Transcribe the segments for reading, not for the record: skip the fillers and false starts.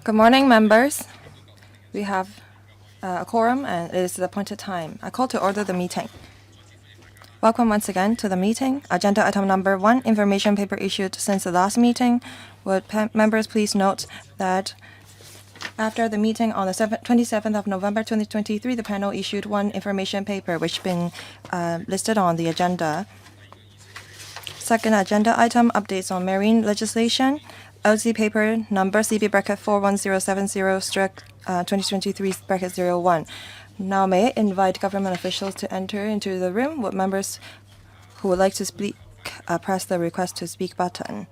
Good morning, members. We have a quorum and it is the appointed time. I call to order the meeting. Welcome once again to the meeting. Agenda item number 1, information paper issued since the last meeting. Would members please note that after the meeting on the 27th of November 2023, the panel issued one information paper which been listed on the agenda. Second agenda item, updates on marine legislation. LC paper number CB bracket 41070/2023 bracket 01. Now may I invite government officials to enter into the room. Would members who would like to speak press the request to speak button.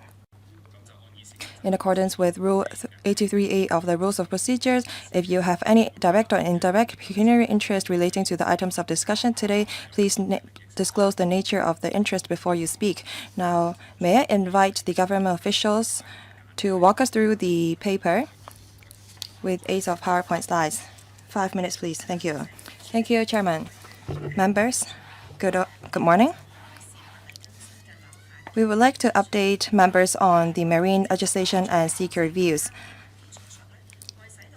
In accordance with Rule 83A of the Rules of Procedures, if you have any direct or indirect pecuniary interest relating to the items of discussion today, please disclose the nature of the interest before you speak. Now, may I invite the government officials to walk us through the paper with aids of PowerPoint slides. 5 minutes, please. Thank you. Thank you, Chairman. Members, good morning. We would like to update members on the marine legislation and seek your views.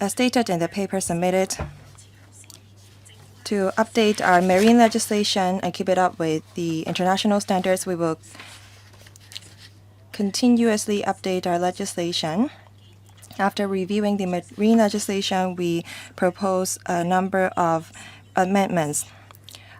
As stated in the paper submitted, to update our marine legislation and keep it up with the international standards, we will continuously update our legislation. After reviewing the marine legislation, we propose a number of amendments.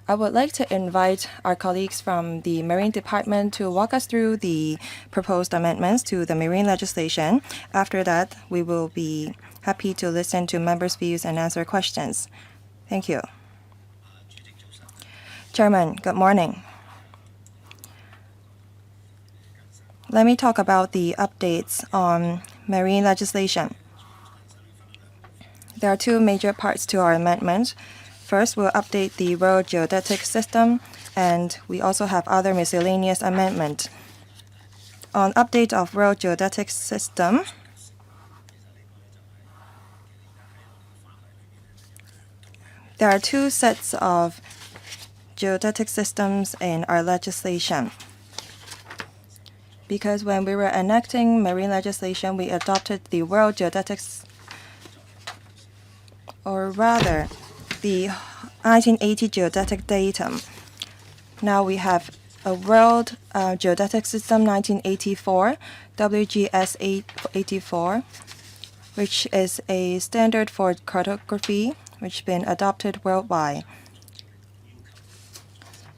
I would like to invite our colleagues from the Marine Department to walk us through the proposed amendments to the marine legislation. After that, we will be happy to listen to members' views and answer questions. Thank you. Chairman, good morning. Let me talk about the updates on marine legislation. There are two major parts to our amendment. First, we'll update the World Geodetic System, and we also have other miscellaneous amendments. On update of World Geodetic System, there are two sets of geodetic systems in our legislation. Because when we were enacting marine legislation, we adopted the World Geodetics, or rather, the 1980 geodetic datum. Now we have a World Geodetic System 1984, WGS 84, which is a standard for cartography, which has been adopted worldwide.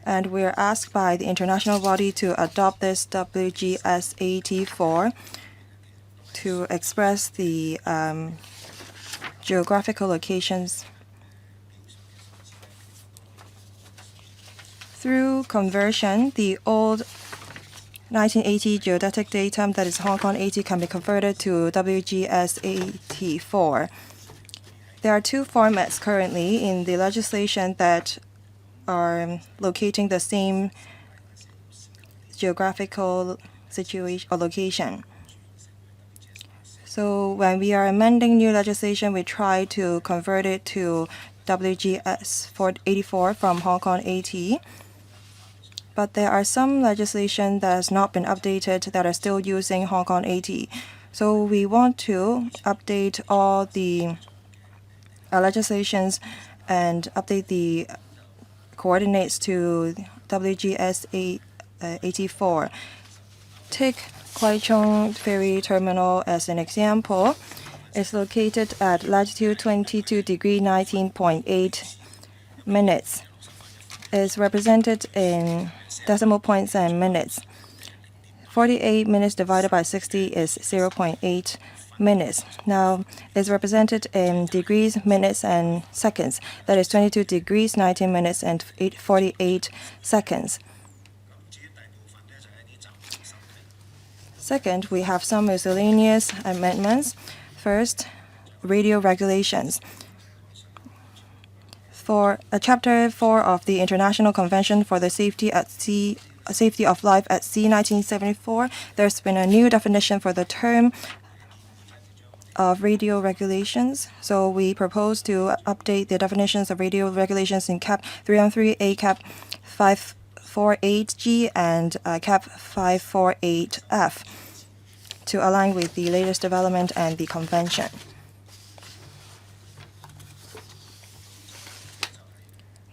And we're asked by the international body to adopt this WGS 84 to express the geographical locations. Through conversion, the old 1980 geodetic datum, that is Hong Kong 80, can be converted to WGS 84. There are two formats currently in the legislation that are locating the same geographical situation or location. So when we are amending new legislation, we try to convert it to WGS 84 from Hong Kong 80. But there are some legislation that has not been updated that are still using Hong Kong 80. So we want to update all the legislations and update the coordinates to WGS 84. Take Kwai Chung Ferry Terminal as an example. It's located at latitude 22 degree 19.8 minutes. It's represented in decimal points and minutes. 48 minutes divided by 60 is 0.8 minutes. Now, it's represented in degrees, minutes, and seconds. That is 22 degrees, 19 minutes, and 48 seconds. Second, we have some miscellaneous amendments. First, radio regulations. For Chapter 4 of the International Convention for the Safety of Life at Sea 1974, there's been a new definition for the term of radio regulations. So we propose to update the definitions of radio regulations in Cap 313A, Cap 548G, and Cap 548F to align with the latest development and the convention.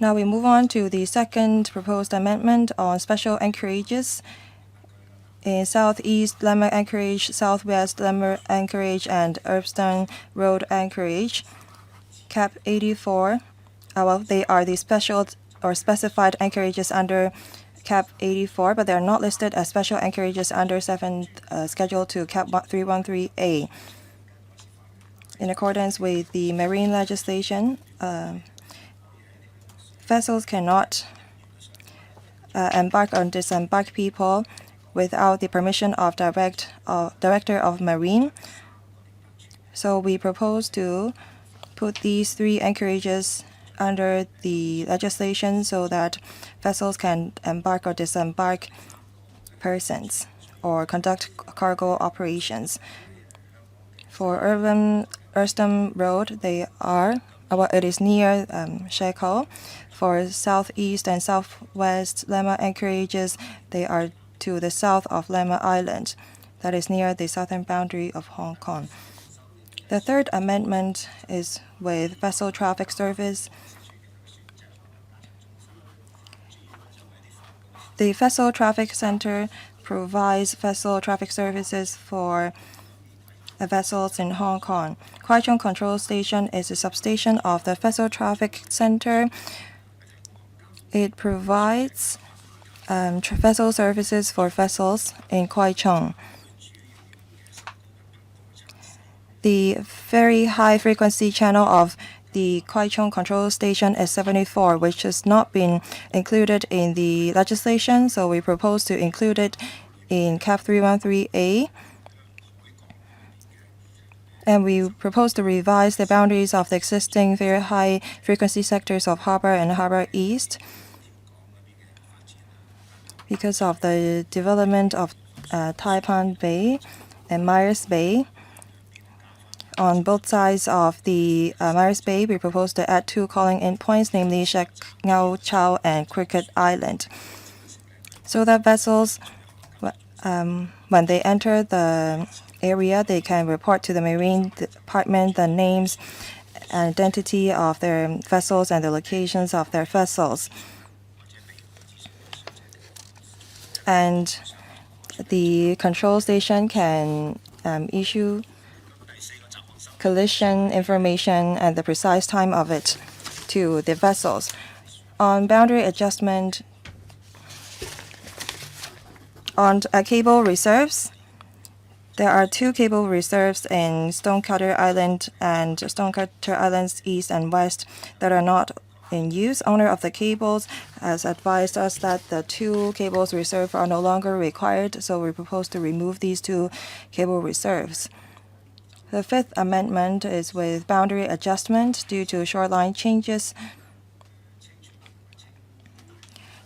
Now we move on to the second proposed amendment on special anchorages in Southeast Lemma Anchorage, Southwest Lemma Anchorage, and Irveston Road Anchorage. Cap 84, well, they are the special or specified anchorages under Cap 84, but they are not listed as special anchorages under 7th Schedule to Cap 313A. In accordance with the marine legislation, vessels cannot embark or disembark people without the permission of Director of Marine. So we propose to put these 3 anchorages under the legislation so that vessels can embark or disembark persons or conduct cargo operations. For Irveston Road, they are, well, it is near Shekel. For southeast and southwest Lemma anchorages, they are to the south of Lemma Island, that is near the southern boundary of Hong Kong. The third amendment is with vessel traffic service. The Vessel Traffic Center provides vessel traffic services for vessels in Hong Kong. Kwai Chung Control Station is a substation of the Vessel Traffic Center. It provides vessel services for vessels in Kwai Chung. The very high frequency channel of the Kwai Chung Control Station is 74, which has not been included in the legislation, so we propose to include it in Cap 313A. And we propose to revise the boundaries of the existing very high frequency sectors of Harbour and Harbour East because of the development of Taipan Bay and Myers Bay. On both sides of the Myers Bay, we propose to add 2 calling-in points, namely Shek Ngau Chau and Cricket Island, so that vessels, when they enter the area, they can report to the Marine Department the names and identity of their vessels and the locations of their vessels. And the control station can issue collision information and the precise time of it to the vessels. On boundary adjustment, on cable reserves, there are 2 cable reserves in Stonecutter Island and Stonecutter Islands East and West that are not in use. Owner of the cables has advised us that the 2 cables reserve are no longer required, so we propose to remove these 2 cable reserves. The 5th amendment is with boundary adjustment due to shoreline changes.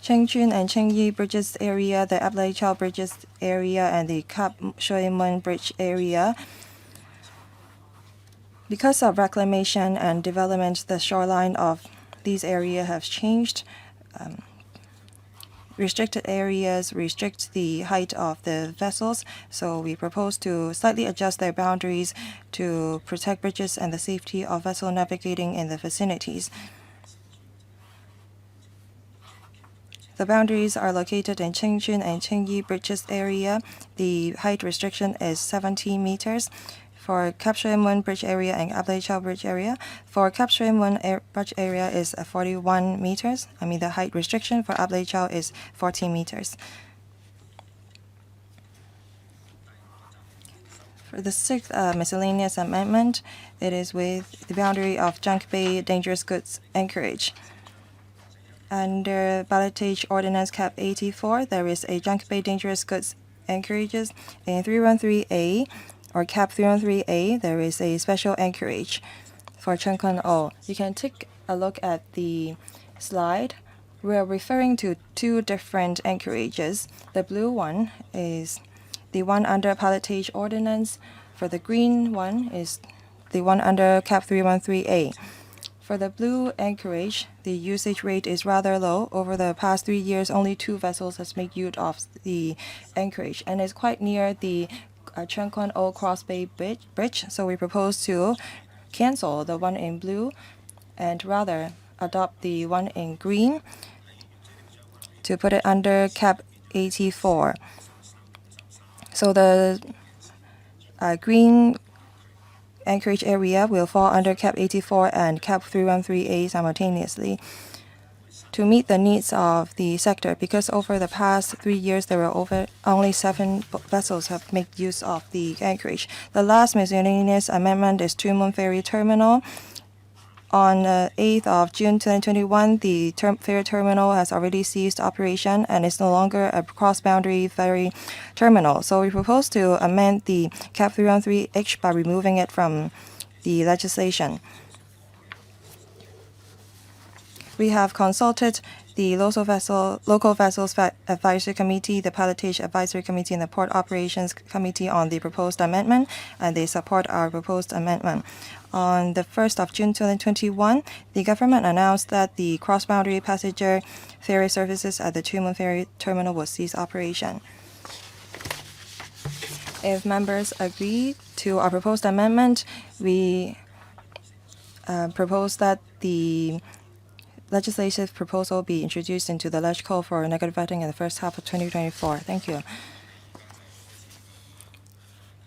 Cheng Chun and Cheng Yi Bridges area, the Ap Lei Chau Bridges area, and the Kap Shui Mun Bridge area. Because of reclamation and development, the shoreline of these areas have changed. Restricted areas restrict the height of the vessels, so we propose to slightly adjust their boundaries to protect bridges and the safety of vessel navigating in the vicinities. The boundaries are located in Cheng Chun and Cheng Yi Bridges area. The height restriction is 70 meters. For Kap Shui Mun Bridge area and Ap Lei Chau Bridge area. For Kap Shui Mun Bridge area is 41 meters. The height restriction for Ap Lei Chau is 14 meters. For the 6th miscellaneous amendment, it is with the boundary of Junk Bay Dangerous Goods Anchorage. Under Ballotage Ordinance Cap 84, there is a Junk Bay Dangerous Goods Anchorages in 313A. Or Cap 313A, there is a special anchorage for Cheng Kun O. You can take a look at the slide. We are referring to 2 different anchorages. The blue one is the one under Pilotage Ordinance. For the green one is the one under Cap 313A. For the blue anchorage, the usage rate is rather low. Over the past 3 years, only 2 vessels has made use of the anchorage, and it's quite near the Cheng Kun O Cross Bay Bridge, so we propose to cancel the one in blue and rather adopt the one in green to put it under cap 84. So the green anchorage area will fall under cap 84 and cap 313A simultaneously to meet the needs of the sector, because over the past 3 years there were only 7 vessels have made use of the anchorage. The last miscellaneous amendment is Two Moon Ferry Terminal. On 8th of June 2021, the ferry terminal has already ceased operation and is no longer a cross-boundary ferry terminal. So we propose to amend the cap 313H by removing it from the legislation. We have consulted the Local Vessels Advisory Committee, the Pilotage Advisory Committee, and the Port Operations Committee on the proposed amendment, and they support our proposed amendment. On the 1st of June 2021, the government announced that the cross-boundary passenger ferry services at the Two Moon Ferry Terminal will cease operation. If members agree to our proposed amendment, we propose that the legislative proposal be introduced into the Leg Code for negative voting in the first half of 2024. Thank you.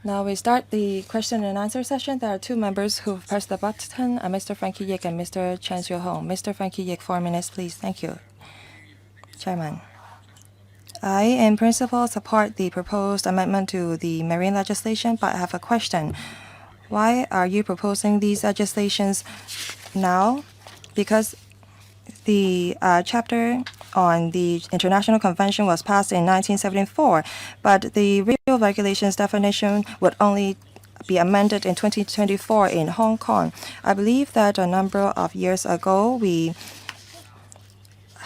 Now we start the question and answer session. There are 2 members who have pressed the button, Mr. Frankie Yik and Mr. Chen Xiu-hong. Mr. Frankie Yik, 4 minutes, please. Thank you. Chairman, I in principle support the proposed amendment to the marine legislation, but I have a question. Why are you proposing these legislations now? Because the chapter on the International Convention was passed in 1974, but the real regulations definition would only be amended in 2024 in Hong Kong. I believe that a number of years ago, we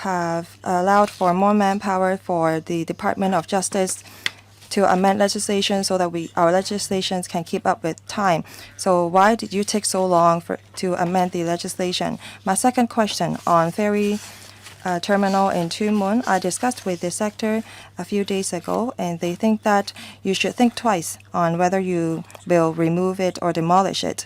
have allowed for more manpower for the Department of Justice to amend legislation so that our legislations can keep up with time. So why did you take so long to amend the legislation? My second question on ferry terminal in Two Moon, I discussed with the sector a few days ago, and they think that you should think twice on whether you will remove it or demolish it,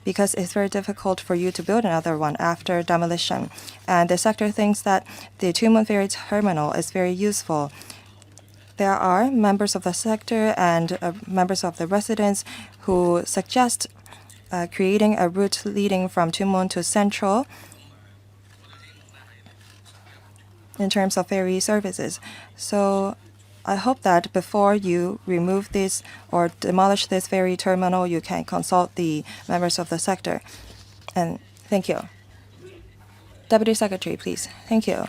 because it's very difficult for you to build another one after demolition. And the sector thinks that the Two Moon Ferry Terminal is very useful. There are members of the sector and members of the residents who suggest creating a route leading from Two Moon to Central in terms of ferry services. So I hope that before you remove this or demolish this ferry terminal, you can consult the members of the sector. And thank you. Deputy Secretary, please. Thank you.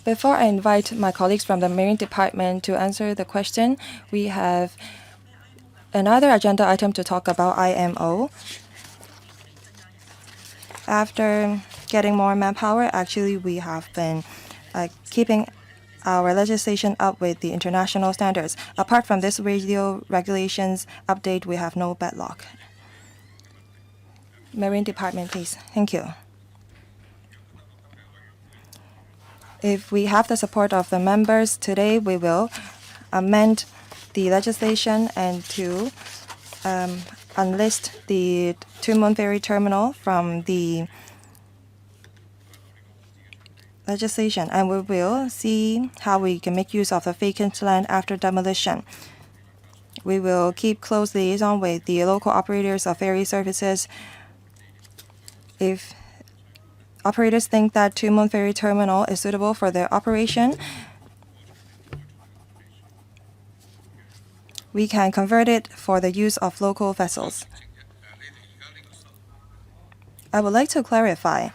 Before I invite my colleagues from the Marine Department to answer the question, we have another agenda item to talk about IMO. After getting more manpower, actually we have been keeping our legislation up with the international standards. Apart from this radio regulations update, we have no backlog. Marine Department, please. Thank you. If we have the support of the members today, we will amend the legislation and to unlist the Two Moon Ferry Terminal from the legislation, and we will see how we can make use of the vacant land after demolition. We will keep close liaison with the local operators of ferry services. If operators think that Two Moon Ferry Terminal is suitable for their operation, we can convert it for the use of local vessels. I would like to clarify,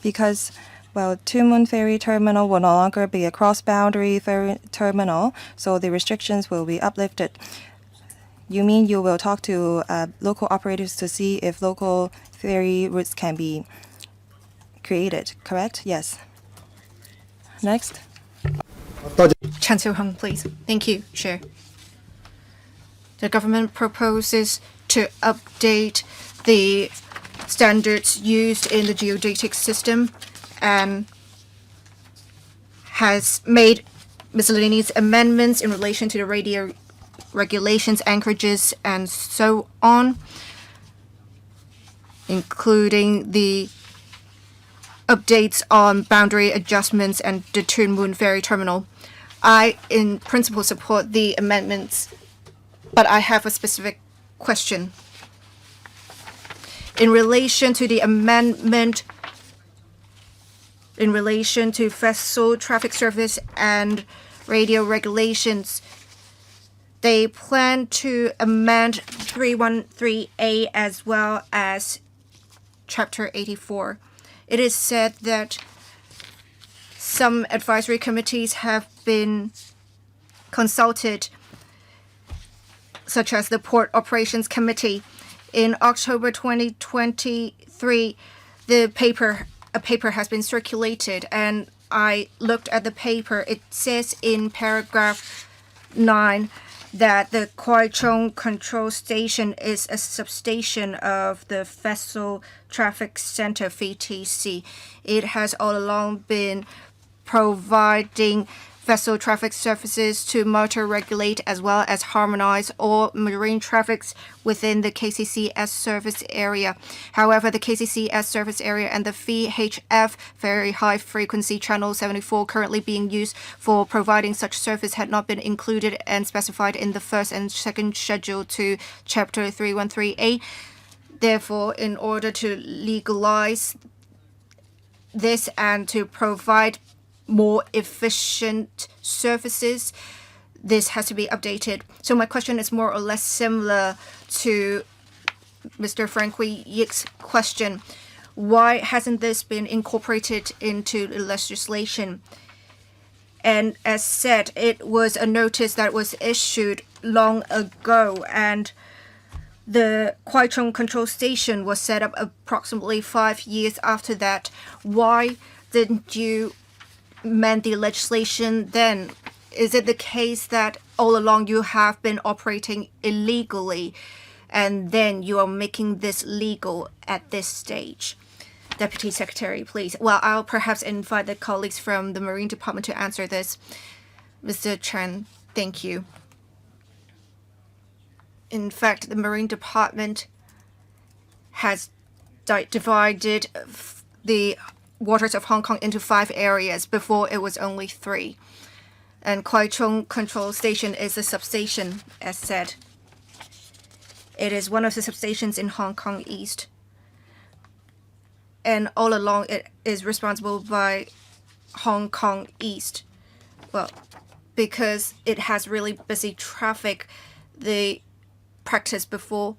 because, well, Two Moon Ferry Terminal will no longer be a cross-boundary ferry terminal, so the restrictions will be uplifted. You mean you will talk to local operators to see if local ferry routes can be created, correct? Yes. Next. Chen Xiu-hong, please. Thank you, Chair. The government proposes to update the standards used in the geodetic system and has made miscellaneous amendments in relation to the radio regulations, anchorages, and so on. including the updates on boundary adjustments and the Tuen Mun Ferry Terminal. I, in principle, support the amendments, but I have a specific question. In relation to the amendment in relation to vessel traffic service and radio regulations, they plan to amend 313A as well as Chapter 84. It is said that some advisory committees have been consulted, such as the Port Operations Committee. In October 2023, a paper has been circulated, and I looked at the paper. It says in paragraph 9 that the Kwai Chung Control Station is a substation of the Vessel Traffic Center VTC. It has all along been providing vessel traffic services to monitor, regulate, as well as harmonize all marine traffics within the KCCS service area. However, the KCCS service area and the VHF, Very High Frequency Channel 74, currently being used for providing such service had not been included and specified in the first and second schedule to Chapter 313A. Therefore, in order to legalize this and to provide more efficient services, this has to be updated. So my question is more or less similar to Mr. Frank Wee Yik's question. Why hasn't this been incorporated into the legislation? And as said, it was a notice that was issued long ago, and the Kwai Chung Control Station was set up approximately 5 years after that. Why didn't you amend the legislation then? Is it the case that all along you have been operating illegally and then you are making this legal at this stage? Deputy Secretary, please. Well, I'll perhaps invite the colleagues from the Marine Department to answer this. Mr. Chen, thank you. In fact, the Marine Department has divided the waters of Hong Kong into 5 areas. Before, it was only 3. And Kwai Chung Control Station is a substation, as said. It is one of the substations in Hong Kong East. And all along, it is responsible by Hong Kong East. Well, because it has really busy traffic, the practice before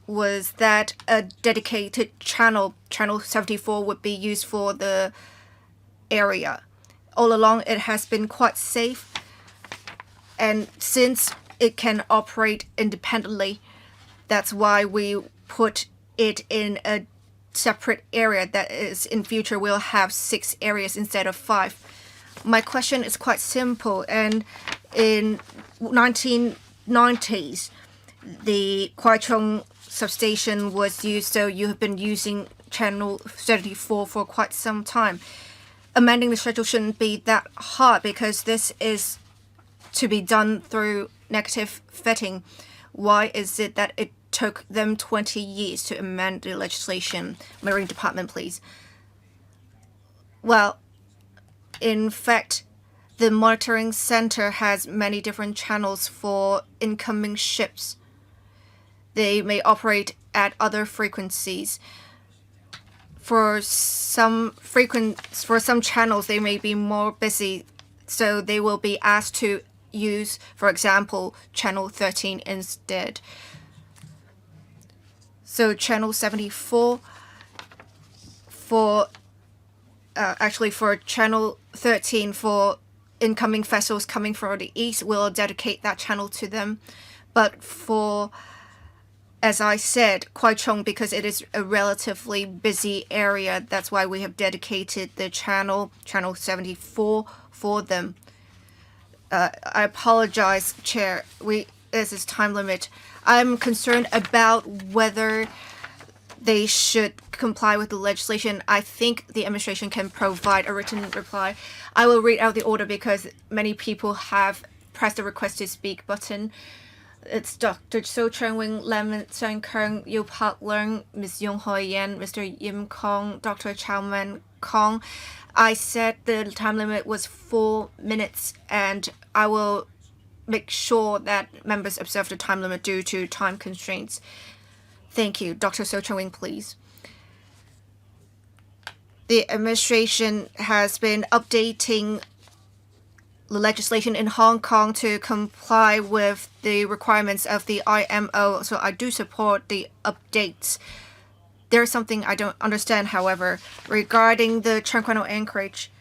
was that a dedicated channel 74, would be used for the area. All along, it has been quite safe, and since it can operate independently, that's why we put it in a separate area. That is, in future, we'll have 6 areas instead of 5. My question is quite simple, and in 1990s, the Kwai Chung substation was used, so you have been using channel 34 for quite some time. Amending the schedule shouldn't be that hard because this is to be done through negative vetting. Why is it that it took them 20 years to amend the legislation? Marine Department, please. Well, in fact, the monitoring center has many different channels for incoming ships. They may operate at other frequencies. For some channels, they may be more busy, so they will be asked to use, for example, channel 13 instead. So channel 74 for channel 13 for incoming vessels coming from the east, we'll dedicate that channel to them. But for, as I said, Kwai Chung, because it is a relatively busy area, that's why we have dedicated the channel 74 for them. I apologize, Chair. This is time limit. I'm concerned about whether they should comply with the legislation. I think the administration can provide a written reply. I will read out the order because many people have pressed the request to speak button. It's Dr. So Chang Wing, Lam Sang Kang, Yu Park Leung, Ms. Yong Hoi Yan, Mr. Yim Kong, Dr. Chow Man Kong. I said the time limit was 4 minutes, and I will make sure that members observe the time limit due to time constraints. Thank you. Dr. So Chang Wing, please. The administration has been updating the legislation in Hong Kong to comply with the requirements of the IMO, so I do support the updates. There's something I don't understand, however, regarding the Tranquil anchorage.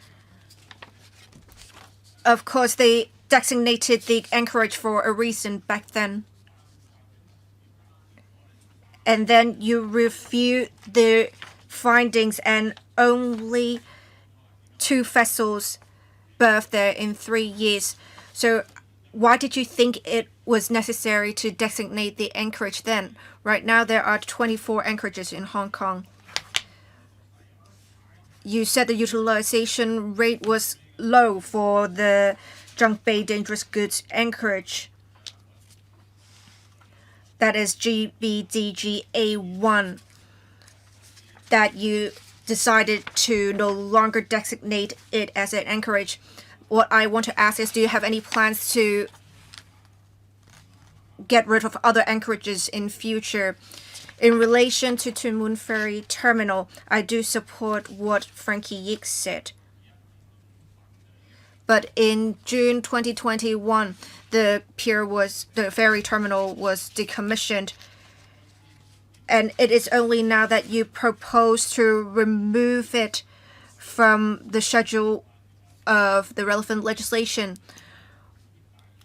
Of course, they designated the anchorage for a reason back then. And then you review the findings, and only 2 vessels berthed there in 3 years. So why did you think it was necessary to designate the anchorage then? Right now there are 24 anchorages in Hong Kong. You said the utilization rate was low for the Junk Bay Dangerous Goods anchorage. That is GBDGA1, that you decided to no longer designate it as an anchorage. What I want to ask is, do you have any plans to get rid of other anchorages in future? In relation to Tuen Mun Ferry Terminal, I do support what Frankie Yik said. But in June 2021, the ferry terminal was decommissioned. And it is only now that you propose to remove it from the schedule of the relevant legislation.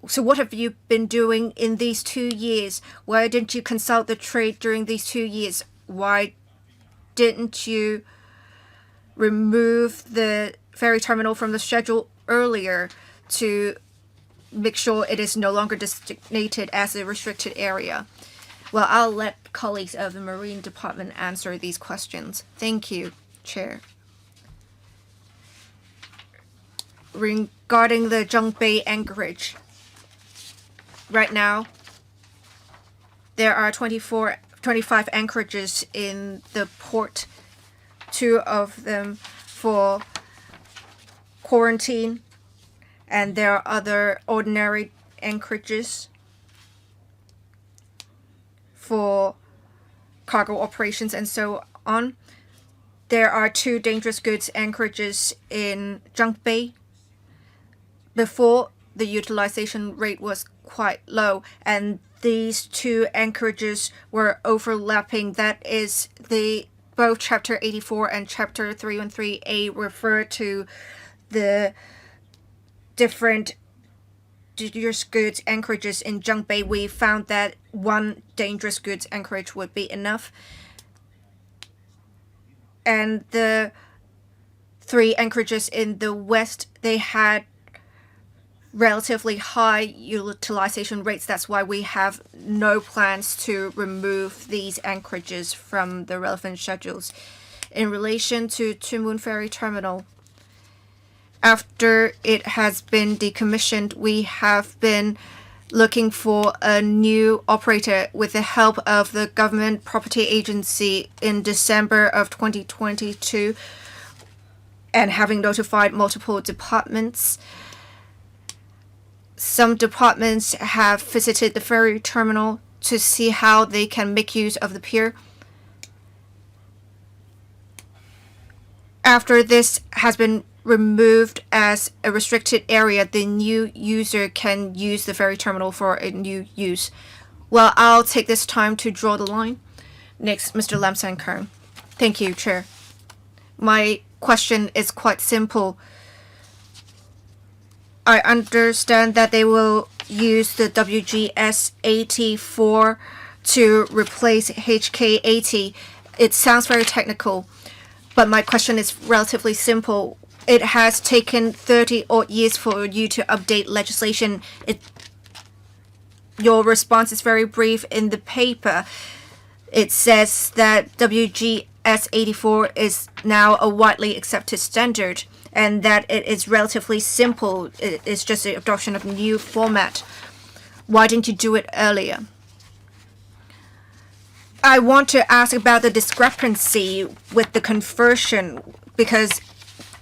So what have you been doing in these 2 years? Why didn't you consult the trade during these 2 years? Why didn't you remove the ferry terminal from the schedule earlier to make sure it is no longer designated as a restricted area? Well, I'll let colleagues of the Marine Department answer these questions. Thank you, Chair. Regarding the Junk Bay anchorage, right now there are 25 anchorages in the port, 2 of them for quarantine, and there are other ordinary anchorages for cargo operations and so on. There are 2 dangerous goods anchorages in Junk Bay. Before, the utilization rate was quite low, and these 2 anchorages were overlapping. That is, both Chapter 84 and Chapter 313A refer to the different dangerous goods anchorages in Junk Bay. We found that 1 dangerous goods anchorage would be enough. And the 3 anchorages in the west, they had relatively high utilization rates. That's why we have no plans to remove these anchorages from the relevant schedules. In relation to Tuen Mun Ferry Terminal, after it has been decommissioned, we have been looking for a new operator with the help of the Government Property Agency in December of 2022, and having notified multiple departments. Some departments have visited the ferry terminal to see how they can make use of the pier. After this has been removed as a restricted area, the new user can use the ferry terminal for a new use. Well, I'll take this time to draw the line. Next, Mr. Lam Sang Kern. Thank you, Chair. My question is quite simple. I understand that they will use the WGS 84 to replace HK 80. It sounds very technical, but my question is relatively simple. It has taken 30 odd years for you to update legislation. Your response is very brief in the paper. It says that WGS 84 is now a widely accepted standard, and that it is relatively simple. It is just the adoption of a new format. Why didn't you do it earlier? I want to ask about the discrepancy with the conversion, because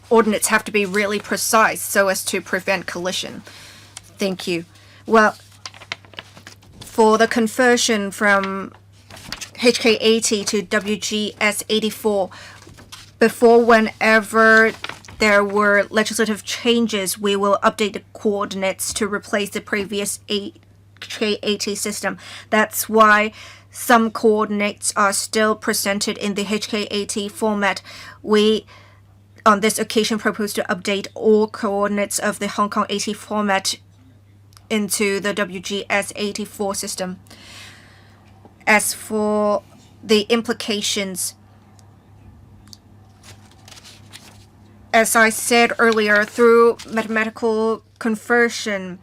ordinates have to be really precise so as to prevent collision. Thank you. Well, for the conversion from HK80 to WGS84, before whenever there were legislative changes, we will update the coordinates to replace the previous HK80 system. That's why some coordinates are still presented in the HK80 format. We, on this occasion, propose to update all coordinates of the Hong Kong 80 format into the WGS84 system. As for the implications, as I said earlier, through mathematical conversion,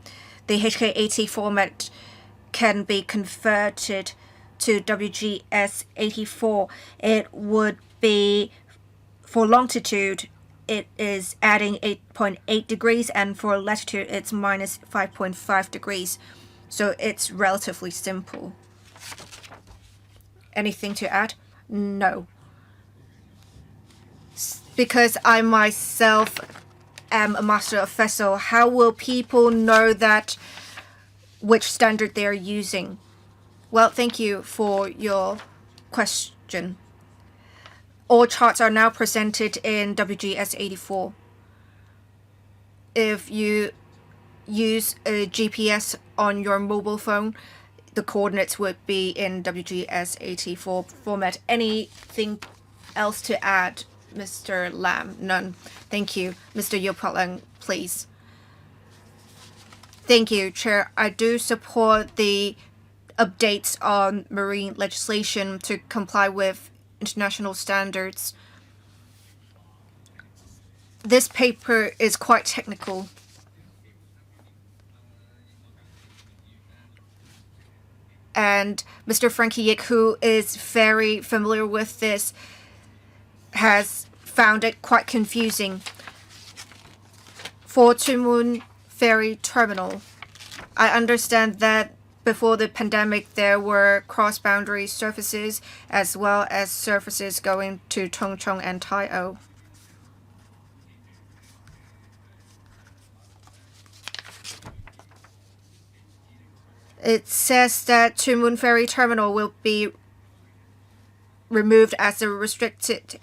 the HK80 format can be converted to WGS84. It would be, for longitude, it is adding 8.8 degrees, and for latitude, it's minus 5.5 degrees. So it's relatively simple. Anything to add? No. Because I myself am a master of vessel, how will people know that which standard they are using? Well, thank you for your question. All charts are now presented in WGS84. If you use a GPS on your mobile phone, the coordinates would be in WGS84 format. Anything else to add, Mr. Lam? None. Thank you. Mr. Yopalang, please. Thank you, Chair. I do support the updates on marine legislation to comply with international standards. This paper is quite technical. And Mr. Frankie Yik, who is very familiar with this, has found it quite confusing. For Tuen Mun Ferry Terminal, I understand that before the pandemic there were cross-boundary services as well as services going to Tung Chung and Tai O. It says that Tuen Mun Ferry Terminal will be removed as a restricted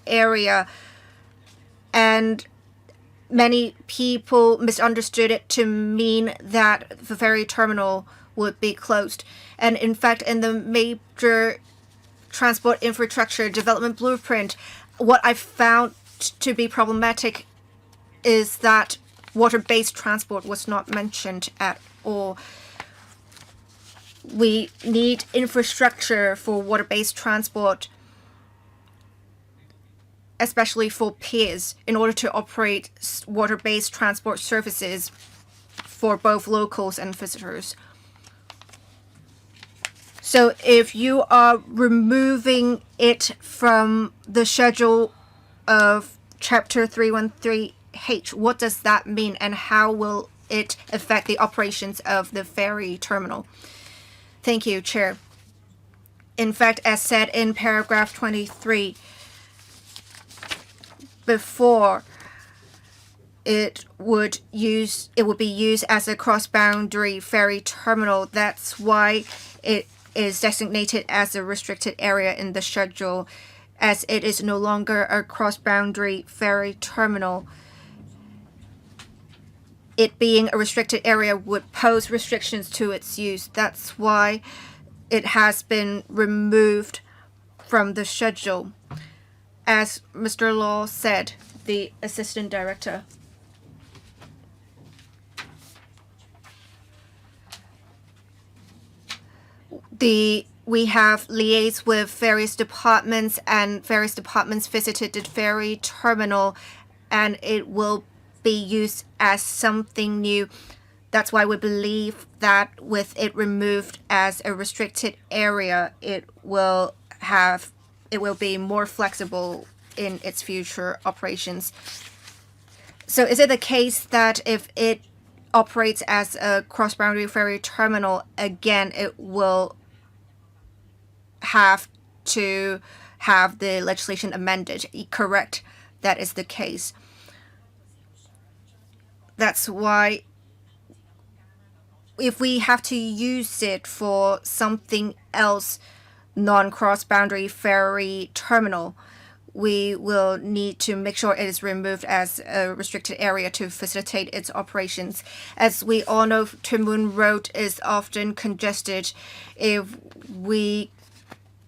area, and many people misunderstood it to mean that the ferry terminal would be closed. And in fact, in the major transport infrastructure development blueprint, what I found to be problematic is that water-based transport was not mentioned at all. We need infrastructure for water-based transport, especially for piers, in order to operate water-based transport services for both locals and visitors. So if you are removing it from the schedule of Chapter 313H, what does that mean, and how will it affect the operations of the ferry terminal? Thank you, Chair. In fact, as said in paragraph 23, before it would be used as a cross-boundary ferry terminal. That's why it is designated as a restricted area in the schedule, as it is no longer a cross-boundary ferry terminal. It being a restricted area would pose restrictions to its use. That's why it has been removed from the schedule. As Mr. Law said, the Assistant Director, we have liaised with various departments, and various departments visited the ferry terminal, and it will be used as something new. That's why we believe that with it removed as a restricted area, it will be more flexible in its future operations. So is it the case that if it operates as a cross-boundary ferry terminal, again, it will have to have the legislation amended. Correct, that is the case. That's why if we have to use it for something else, non-cross-boundary ferry terminal, we will need to make sure it is removed as a restricted area to facilitate its operations. As we all know, Tuen Mun Road is often congested. If we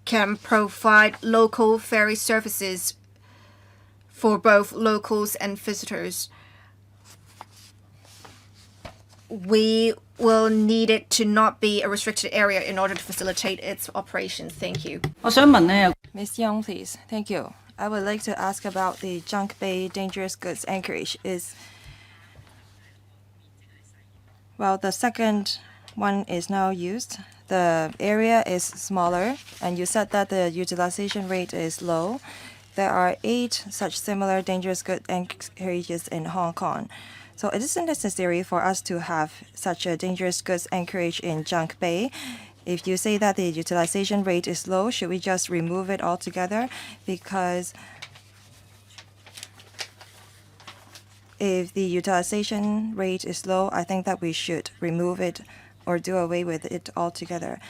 can provide local ferry services for both locals and visitors, we will need it to not be a restricted area in order to facilitate its operations. Thank you. Ms. Young, please. Thank you. I would like to ask about the Junk Bay dangerous goods anchorage. Well, the second one is now used. The area is smaller, and you said that the utilization rate is low. There are 8 such similar dangerous goods anchorages in Hong Kong. So it isn't necessary for us to have such a dangerous goods anchorage in Junk Bay. If you say that the utilization rate is low, should we just remove it altogether? Because if the utilization rate is low, I think that we should remove it or do away with it altogether.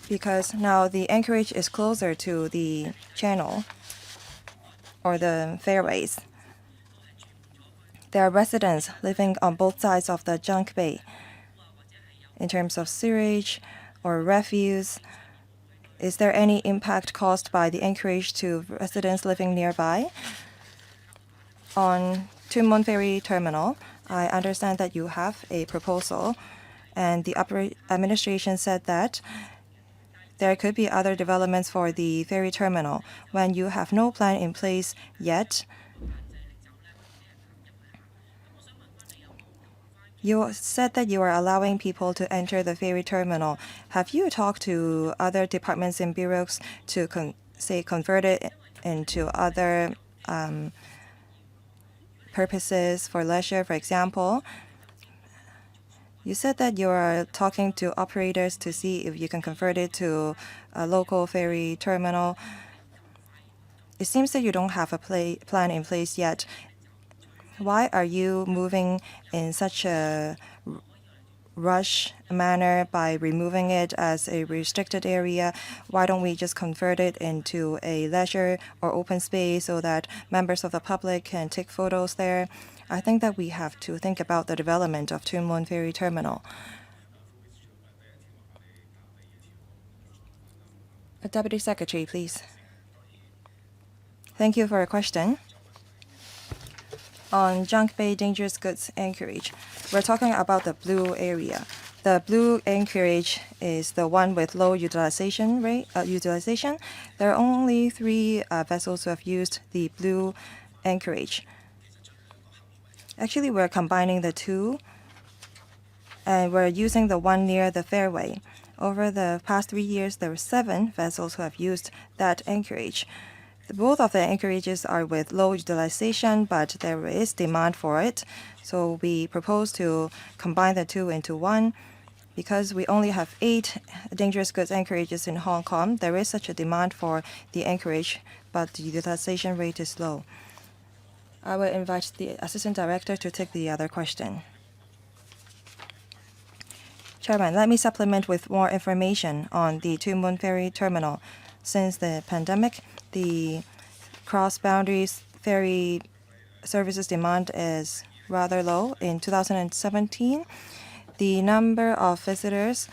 Because now the anchorage is closer to the channel or the fairways. There are residents living on both sides of the Junk Bay. In terms of sewage or refuse, is there any impact caused by the anchorage to residents living nearby? On Tuen Mun Ferry Terminal, I understand that you have a proposal, and the administration said that there could be other developments for the ferry terminal. When you have no plan in place yet, you said that you are allowing people to enter the ferry terminal. Have you talked to other departments and bureaus to convert it into other purposes for leisure, for example? You said that you are talking to operators to see if you can convert it to a local ferry terminal. It seems that you don't have a plan in place yet. Why are you moving in such a rush manner by removing it as a restricted area? Why don't we just convert it into a leisure or open space so that members of the public can take photos there? I think that we have to think about the development of Tuen Mun Ferry Terminal. Deputy Secretary, please. Thank you for your question. On Junk Bay dangerous goods anchorage, we're talking about the blue area. The blue anchorage is the one with low utilization rate. There are only 3 vessels who have used the blue anchorage. Actually, we're combining the 2, and we're using the one near the fairway. Over the past 3 years, there were 7 vessels who have used that anchorage. Both of the anchorages are with low utilization, but there is demand for it. So we propose to combine the 2 into 1. Because we only have 8 dangerous goods anchorages in Hong Kong, there is such a demand for the anchorage, but the utilization rate is low. I will invite the Assistant Director to take the other question. Chairman, let me supplement with more information on the Tuen Mun Ferry Terminal. Since the pandemic, the cross-boundary ferry services demand is rather low. In 2017, the number of visitors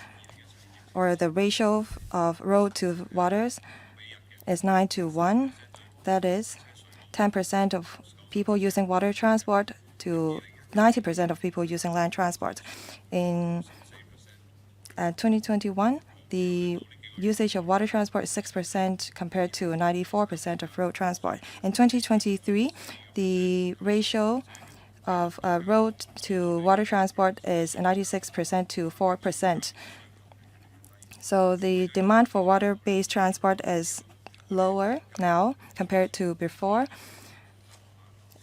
or the ratio of road to waters is 9:1. That is 10% of people using water transport to 90% of people using land transport. In 2021, the usage of water transport is 6% compared to 94% of road transport. In 2023, the ratio of road to water transport is 96% to 4%. So the demand for water-based transport is lower now compared to before.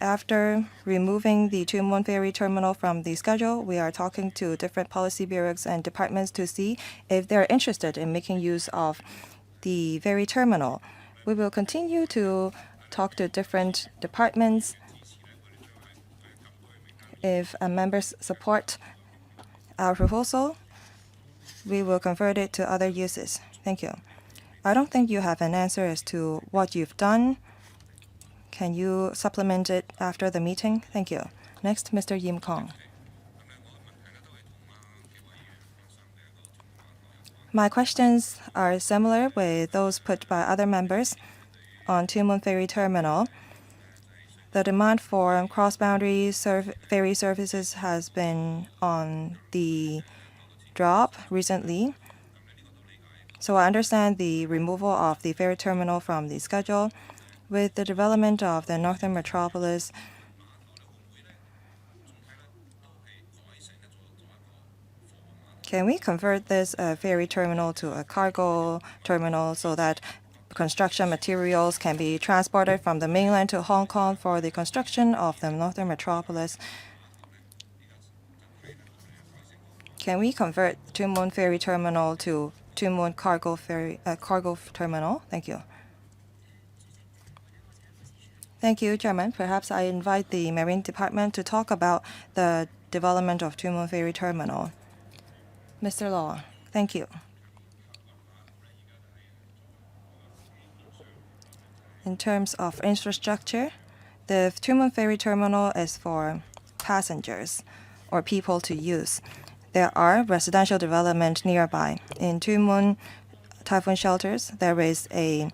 After removing the Tuen Mun Ferry Terminal from the schedule, we are talking to different policy bureaus and departments to see if they're interested in making use of the ferry terminal. We will continue to talk to different departments. If members support our proposal, we will convert it to other uses. Thank you. I don't think you have an answer as to what you've done. Can you supplement it after the meeting? Thank you. Next, Mr. Yim Kong. My questions are similar with those put by other members on Tuen Mun Ferry Terminal. The demand for cross-boundary ferry services has been on the drop recently. So I understand the removal of the ferry terminal from the schedule. With the development of the northern metropolis, can we convert this ferry terminal to a cargo terminal so that construction materials can be transported from the mainland to Hong Kong for the construction of the northern metropolis? Can we convert Tuen Mun Ferry Terminal to Tuen Mun Cargo Terminal? Thank you. Thank you, Chairman. Perhaps I invite the Marine Department to talk about the development of Tuen Mun Ferry Terminal. Mr. Law, thank you. In terms of infrastructure, the Tuen Mun Ferry Terminal is for passengers or people to use. There are residential development nearby. In Tuen Mun Typhoon Shelters, there is a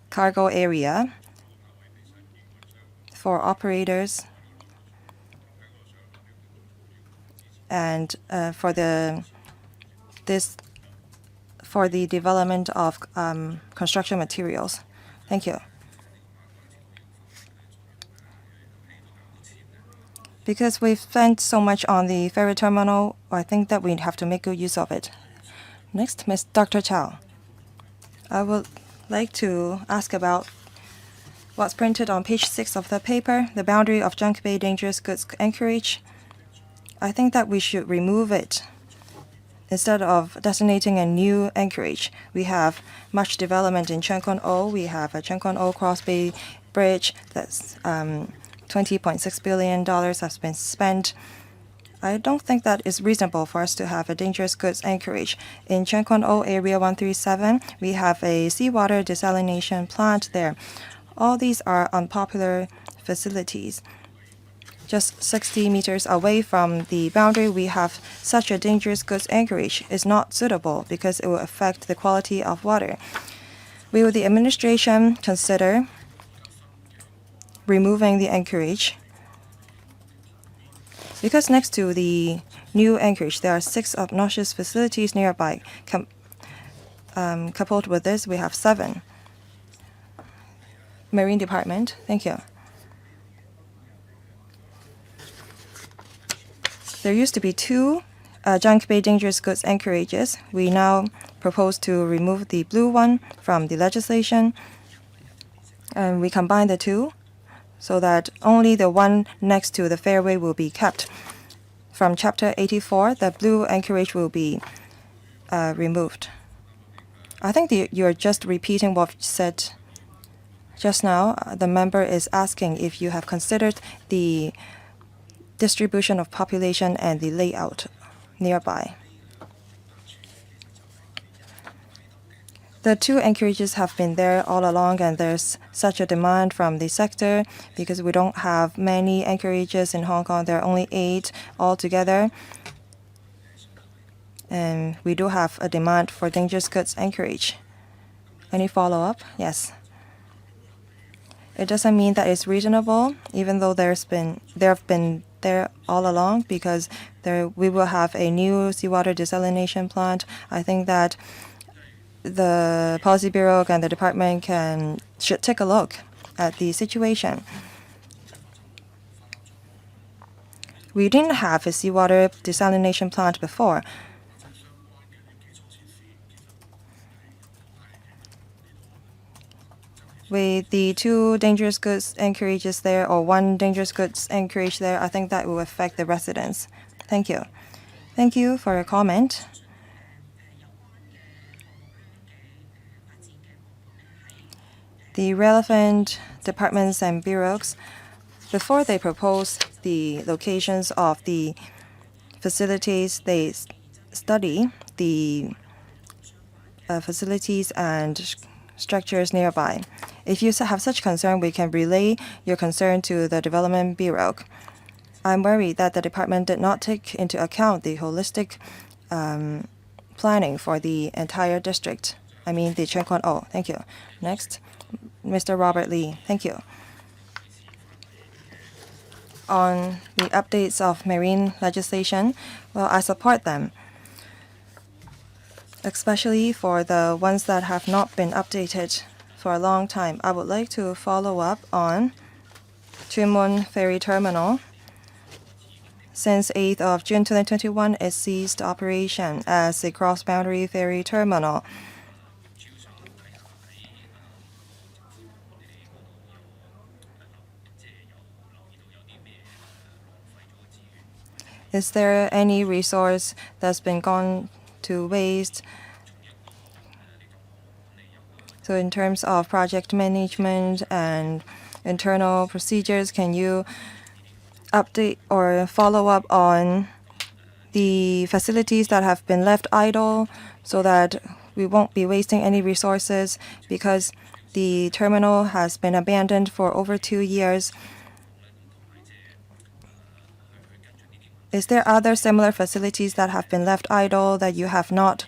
cargo area for operators and for the development of construction materials. Thank you. Because we've spent so much on the ferry terminal, I think that we have to make good use of it. Next, Dr. Chow. I would like to ask about what's printed on page 6 of the paper, the boundary of Junk Bay dangerous goods anchorage. I think that we should remove it. Instead of designating a new anchorage, we have much development in Cheung Kwan O. We have a Cheung Kwan O Cross Bay Bridge that's $20.6 billion has been spent. I don't think that it's reasonable for us to have a dangerous goods anchorage. In Cheung Kwan O Area 137, we have a seawater desalination plant there. All these are unpopular facilities. Just 60 meters away from the boundary, we have such a dangerous goods anchorage. It's not suitable because it will affect the quality of water. Will the administration consider removing the anchorage? Because next to the new anchorage, there are 6 obnoxious facilities nearby. Coupled with this, we have 7. Marine Department, thank you. There used to be 2 Junk Bay dangerous goods anchorages. We now propose to remove the blue one from the legislation, and we combine the 2 so that only the one next to the fairway will be kept. From Chapter 84, the blue anchorage will be removed. I think you're just repeating what you said just now. The member is asking if you have considered the distribution of population and the layout nearby. The 2 anchorages have been there all along, and there's such a demand from the sector because we don't have many anchorages in Hong Kong. There are only 8 altogether. And we do have a demand for dangerous goods anchorage. Any follow-up? Yes. It doesn't mean that it's reasonable, even though they have been there all along, because we will have a new seawater desalination plant. I think that the Policy Bureau and the department should take a look at the situation. We didn't have a seawater desalination plant before. with the 2 dangerous goods anchorages there or 1 dangerous goods anchorage there, I think that will affect the residents. Thank you. Thank you for your comment. The relevant departments and bureaus, before they propose the locations of the facilities, they study the facilities and structures nearby. If you have such concern, we can relay your concern to the Development Bureau. I'm worried that the department did not take into account the holistic planning for the entire district. I mean the Cheng Kwan O. Thank you. Next, Mr. Robert Lee. Thank you. On the updates of marine legislation, well, I support them, especially for the ones that have not been updated for a long time. I would like to follow up on Tuen Mun Ferry Terminal. Since 8th of June 2021, it ceased operation as a cross-boundary ferry terminal. Is there any resource that's been gone to waste? So in terms of project management and internal procedures, can you update or follow up on the facilities that have been left idle so that we won't be wasting any resources, because the terminal has been abandoned for over 2 years? Is there other similar facilities that have been left idle that you have not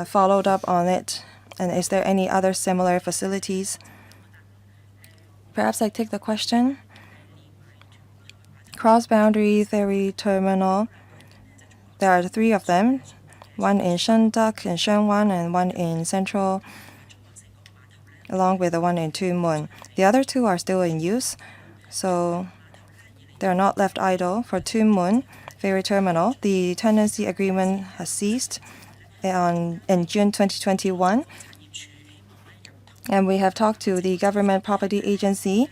followed up on it? And is there any other similar facilities? Perhaps I take the question. Cross-boundary ferry terminal. There are 3 of them, one in Shenduk, in Shenwan, and one in Central, along with the one in Tuen Mun. The other 2 are still in use, so they're not left idle. For Tuen Mun Ferry Terminal, the tenancy agreement has ceased in June 2021. And we have talked to the Government Property Agency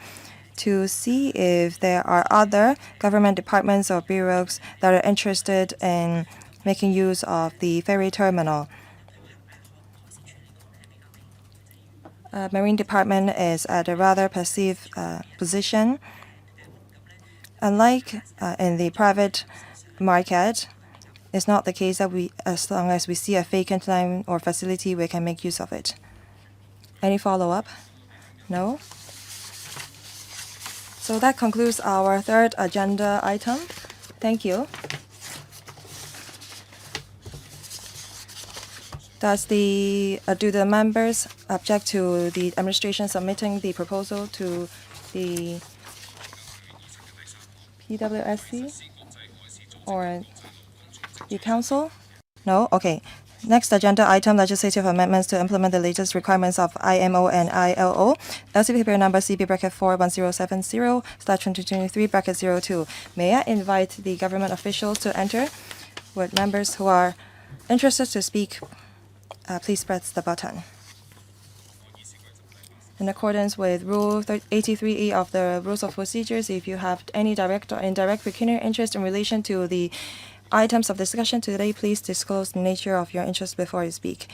to see if there are other government departments or bureaus that are interested in making use of the ferry terminal. Marine Department is at a rather passive position. Unlike in the private market, it's not the case that as long as we see a vacant land or facility, we can make use of it. Any follow-up? No? So that concludes our 3rd agenda item. Thank you. Do the members object to the administration submitting the proposal to the PWSC or the council? No? Okay. Next agenda item, legislative amendments to implement the latest requirements of IMO and ILO. LC paper number CB-41070/2023-02. May I invite the government officials to enter? Would members who are interested to speak, please press the button. In accordance with Rule 83E of the Rules of Procedures, if you have any direct or indirect pecuniary interest in relation to the items of discussion today, please disclose the nature of your interest before you speak.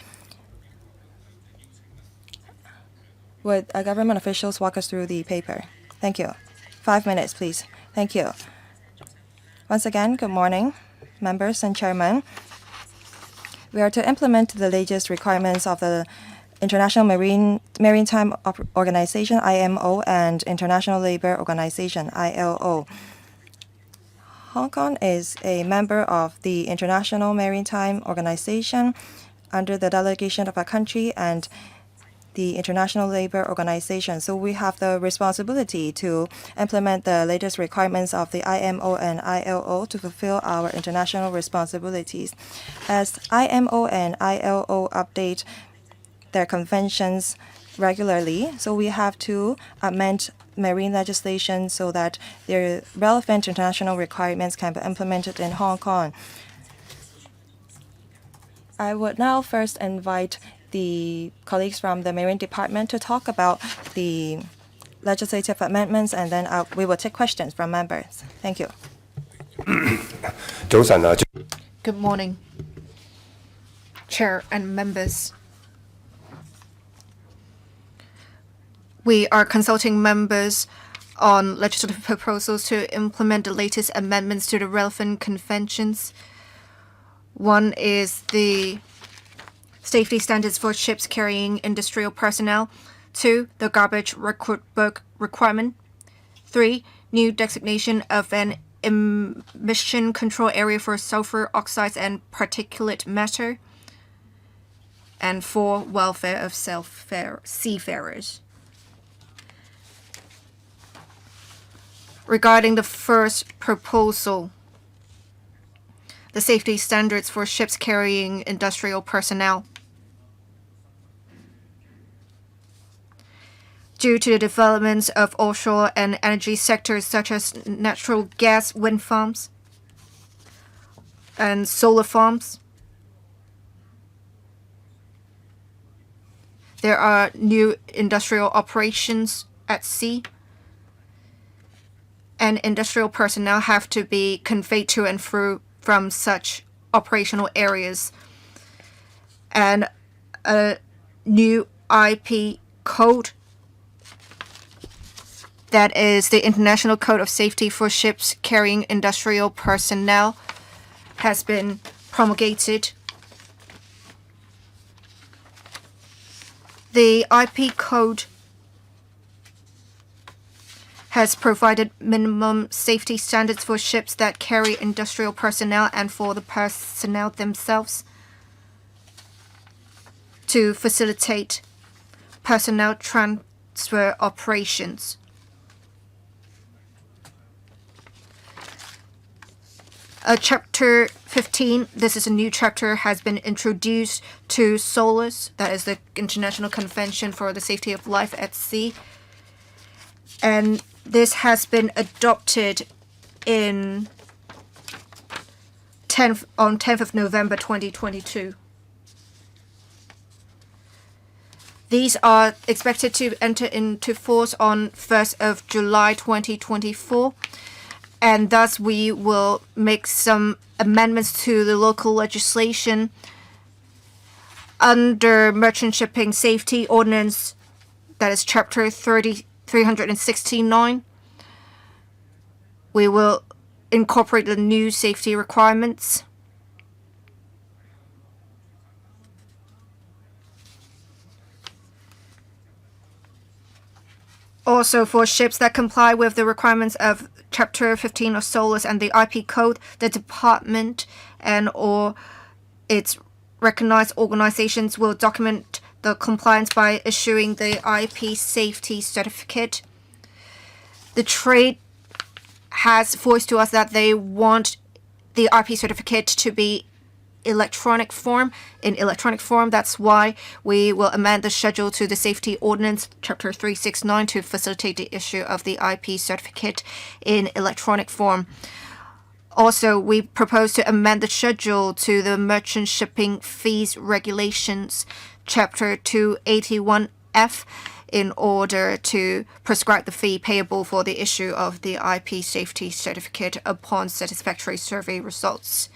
Would government officials walk us through the paper? Thank you. 5 minutes, please. Thank you. Once again, good morning, members and chairman. We are to implement the latest requirements of the International Maritime Organization, IMO, and International Labour Organization, ILO. Hong Kong is a member of the International Maritime Organization under the delegation of our country and the International Labour Organization. So we have the responsibility to implement the latest requirements of the IMO and ILO to fulfill our international responsibilities. As IMO and ILO update their conventions regularly, so we have to amend marine legislation so that their relevant international requirements can be implemented in Hong Kong. I would now first invite the colleagues from the Marine Department to talk about the legislative amendments, and then we will take questions from members. Thank you. Good morning, Chair and members. We are consulting members on legislative proposals to implement the latest amendments to the relevant conventions. One is the safety standards for ships carrying industrial personnel. 2, the garbage record book requirement. 3, new designation of an emission control area for sulfur oxides and particulate matter. And 4, welfare of seafarers. Regarding the first proposal, the safety standards for ships carrying industrial personnel. Due to the developments of offshore and energy sectors such as natural gas wind farms and solar farms, there are new industrial operations at sea, and industrial personnel have to be conveyed to and through from such operational areas. And a new IP code, that is the International Code of Safety for Ships Carrying Industrial Personnel, has been promulgated. The IP code has provided minimum safety standards for ships that carry industrial personnel and for the personnel themselves to facilitate personnel transfer operations. Chapter 15, this is a new chapter, has been introduced to SOLAS, that is the International Convention for the Safety of Life at Sea. And this has been adopted on 10th of November 2022. These are expected to enter into force on 1st of July 2024. And thus we will make some amendments to the local legislation under Merchant Shipping Safety Ordinance, that is Chapter 369. We will incorporate the new safety requirements. Also, for ships that comply with the requirements of Chapter 15 of SOLAS and the IP Code, the department and or its recognized organizations will document the compliance by issuing the IP safety certificate. The trade has voiced to us that they want the IP certificate to be in electronic form. That's why we will amend the schedule to the Safety Ordinance, Chapter 369, to facilitate the issue of the IP certificate in electronic form. Also, we propose to amend the schedule to the Merchant Shipping Fees Regulations, Chapter 281F, in order to prescribe the fee payable for the issue of the IP safety certificate upon satisfactory survey results.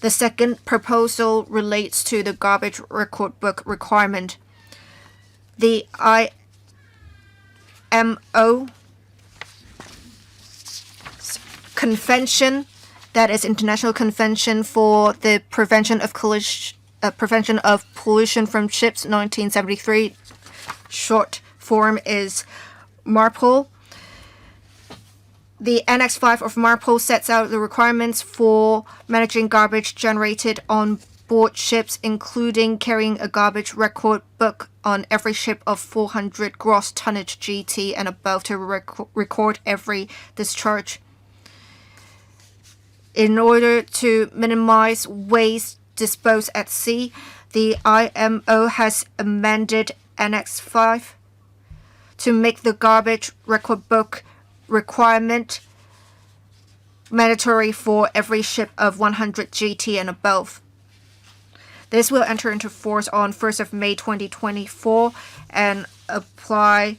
The second proposal relates to the garbage record book requirement. The IMO Convention, that is International Convention for the Prevention of Pollution from Ships, 1973. Short form is MARPOL. The Annex 5 of MARPOL sets out the requirements for managing garbage generated on board ships, including carrying a garbage record book on every ship of 400 gross tonnage GT and above to record every discharge. In order to minimize waste disposed at sea, the IMO has amended Annex 5 to make the garbage record book requirement mandatory for every ship of 100 GT and above. This will enter into force on 1st of May 2024 and apply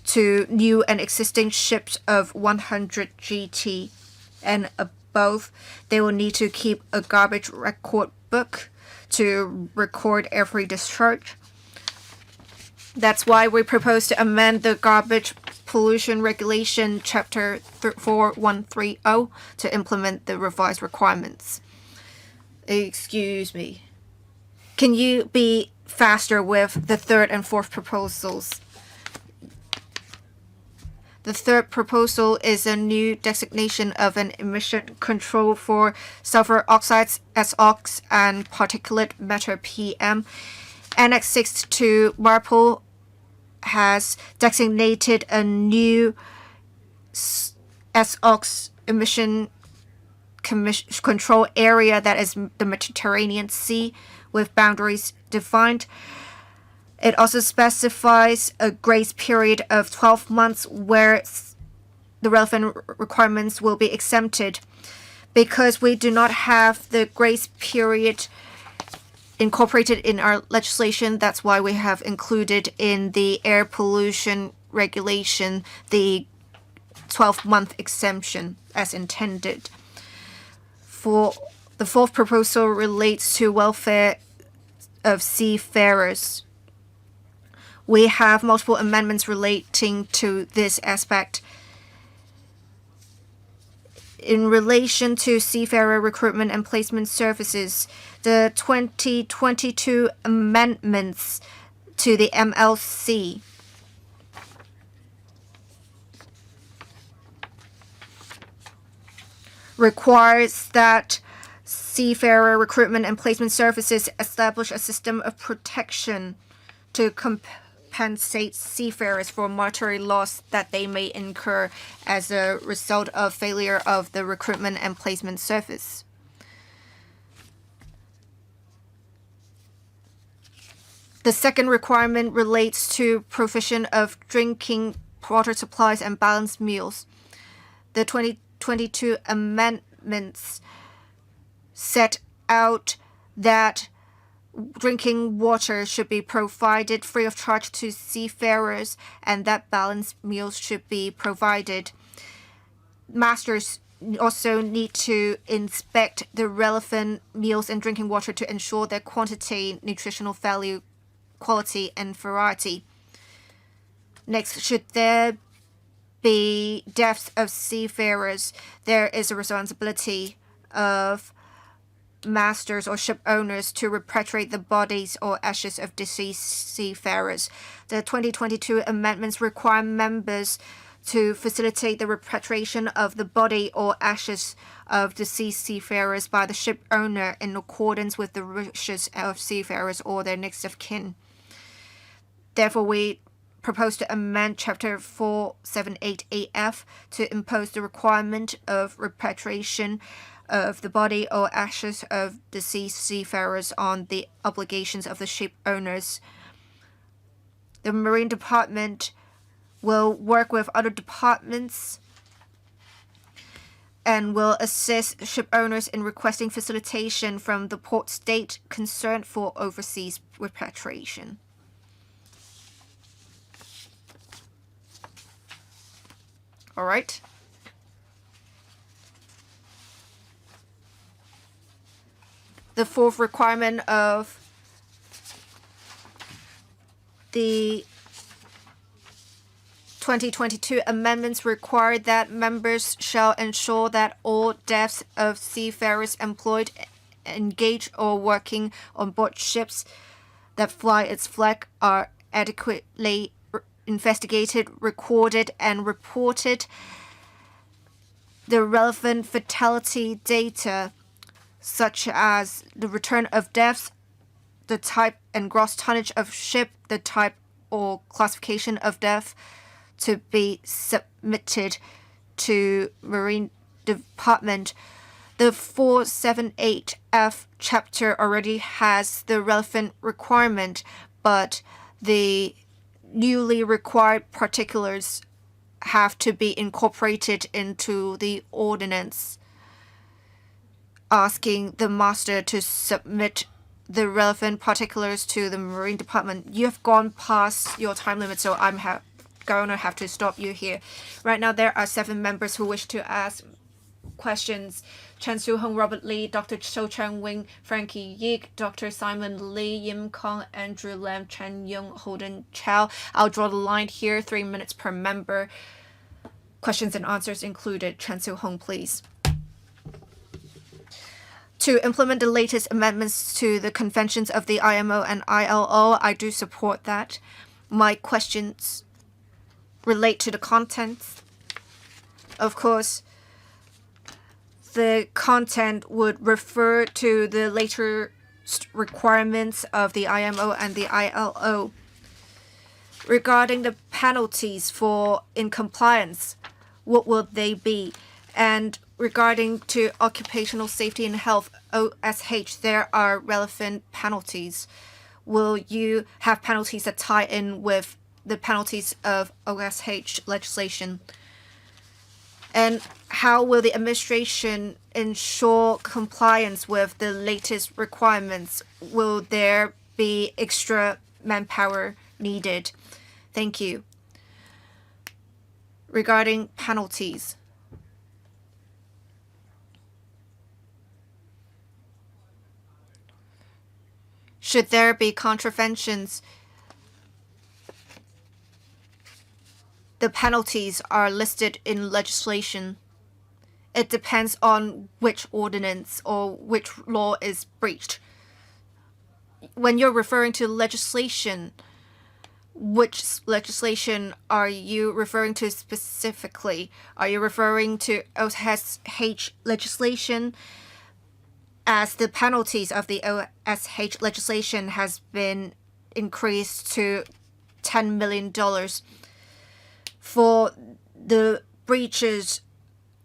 to new and existing ships of 100 GT and above. They will need to keep a garbage record book to record every discharge. That's why we propose to amend the Garbage Pollution Regulation Chapter 4130 to implement the revised requirements. Excuse me. Can you be faster with the third and fourth proposals? The third proposal is a new designation of an emission control for sulfur oxides, SOx, and particulate matter, PM. Annex 6 to MARPOL has designated a new SOx emission control area that is the Mediterranean Sea with boundaries defined. It also specifies a grace period of 12 months where the relevant requirements will be exempted. Because we do not have the grace period incorporated in our legislation, that's why we have included in the air pollution regulation the 12-month exemption as intended. For the fourth proposal relates to welfare of seafarers. We have multiple amendments relating to this aspect. In relation to seafarer recruitment and placement services, the 2022 amendments to the MLC requires that seafarer recruitment and placement services establish a system of protection to compensate seafarers for monetary loss that they may incur as a result of failure of the recruitment and placement service. The second requirement relates to provision of drinking water supplies and balanced meals. The 2022 amendments set out that drinking water should be provided free of charge to seafarers and that balanced meals should be provided. Masters also need to inspect the relevant meals and drinking water to ensure their quantity, nutritional value, quality, and variety. Next, should there be deaths of seafarers, there is a responsibility of masters or ship owners to repatriate the bodies or ashes of deceased seafarers. The 2022 amendments require members to facilitate the repatriation of the body or ashes of deceased seafarers by the ship owner in accordance with the wishes of seafarers or their next of kin. Therefore, we propose to amend Chapter 478AF to impose the requirement of repatriation of the body or ashes of deceased seafarers on the obligations of the ship owners. The Marine Department will work with other departments and will assist ship owners in requesting facilitation from the port state concerned for overseas repatriation. All right. The fourth requirement of the 2022 amendments require that members shall ensure that all deaths of seafarers employed, engaged, or working on board ships that fly its flag are adequately investigated, recorded, and reported. The relevant fatality data, such as the return of deaths, the type and gross tonnage of ship, the type or classification of death, to be submitted to Marine Department. The 478F chapter already has the relevant requirement, but the newly required particulars have to be incorporated into the ordinance, asking the master to submit the relevant particulars to the Marine Department. You have gone past your time limit, so I'm going to have to stop you here. Right now, there are 7 members who wish to ask questions. Chen Su-hong, Robert Lee, Dr. Cho Chang-wing, Frankie Yik, Dr. Simon Lee, Yim Kong, Andrew Lam, Chen Yung, Holden Chow. I'll draw the line here, 3 minutes per member. Questions and answers included. Chen Su-hong, please. To implement the latest amendments to the conventions of the IMO and ILO, I do support that. My questions relate to the contents. Of course, the content would refer to the later requirements of the IMO and the ILO. Regarding the penalties for incompliance, what will they be? And regarding to occupational safety and health, OSH, there are relevant penalties. Will you have penalties that tie in with the penalties of OSH legislation? And how will the administration ensure compliance with the latest requirements? Will there be extra manpower needed? Thank you. Regarding penalties, should there be contraventions, the penalties are listed in legislation. It depends on which ordinance or which law is breached. When you're referring to legislation, which legislation are you referring to specifically? Are you referring to OSH legislation, as the penalties of the OSH legislation has been increased to $10 million? For the breaches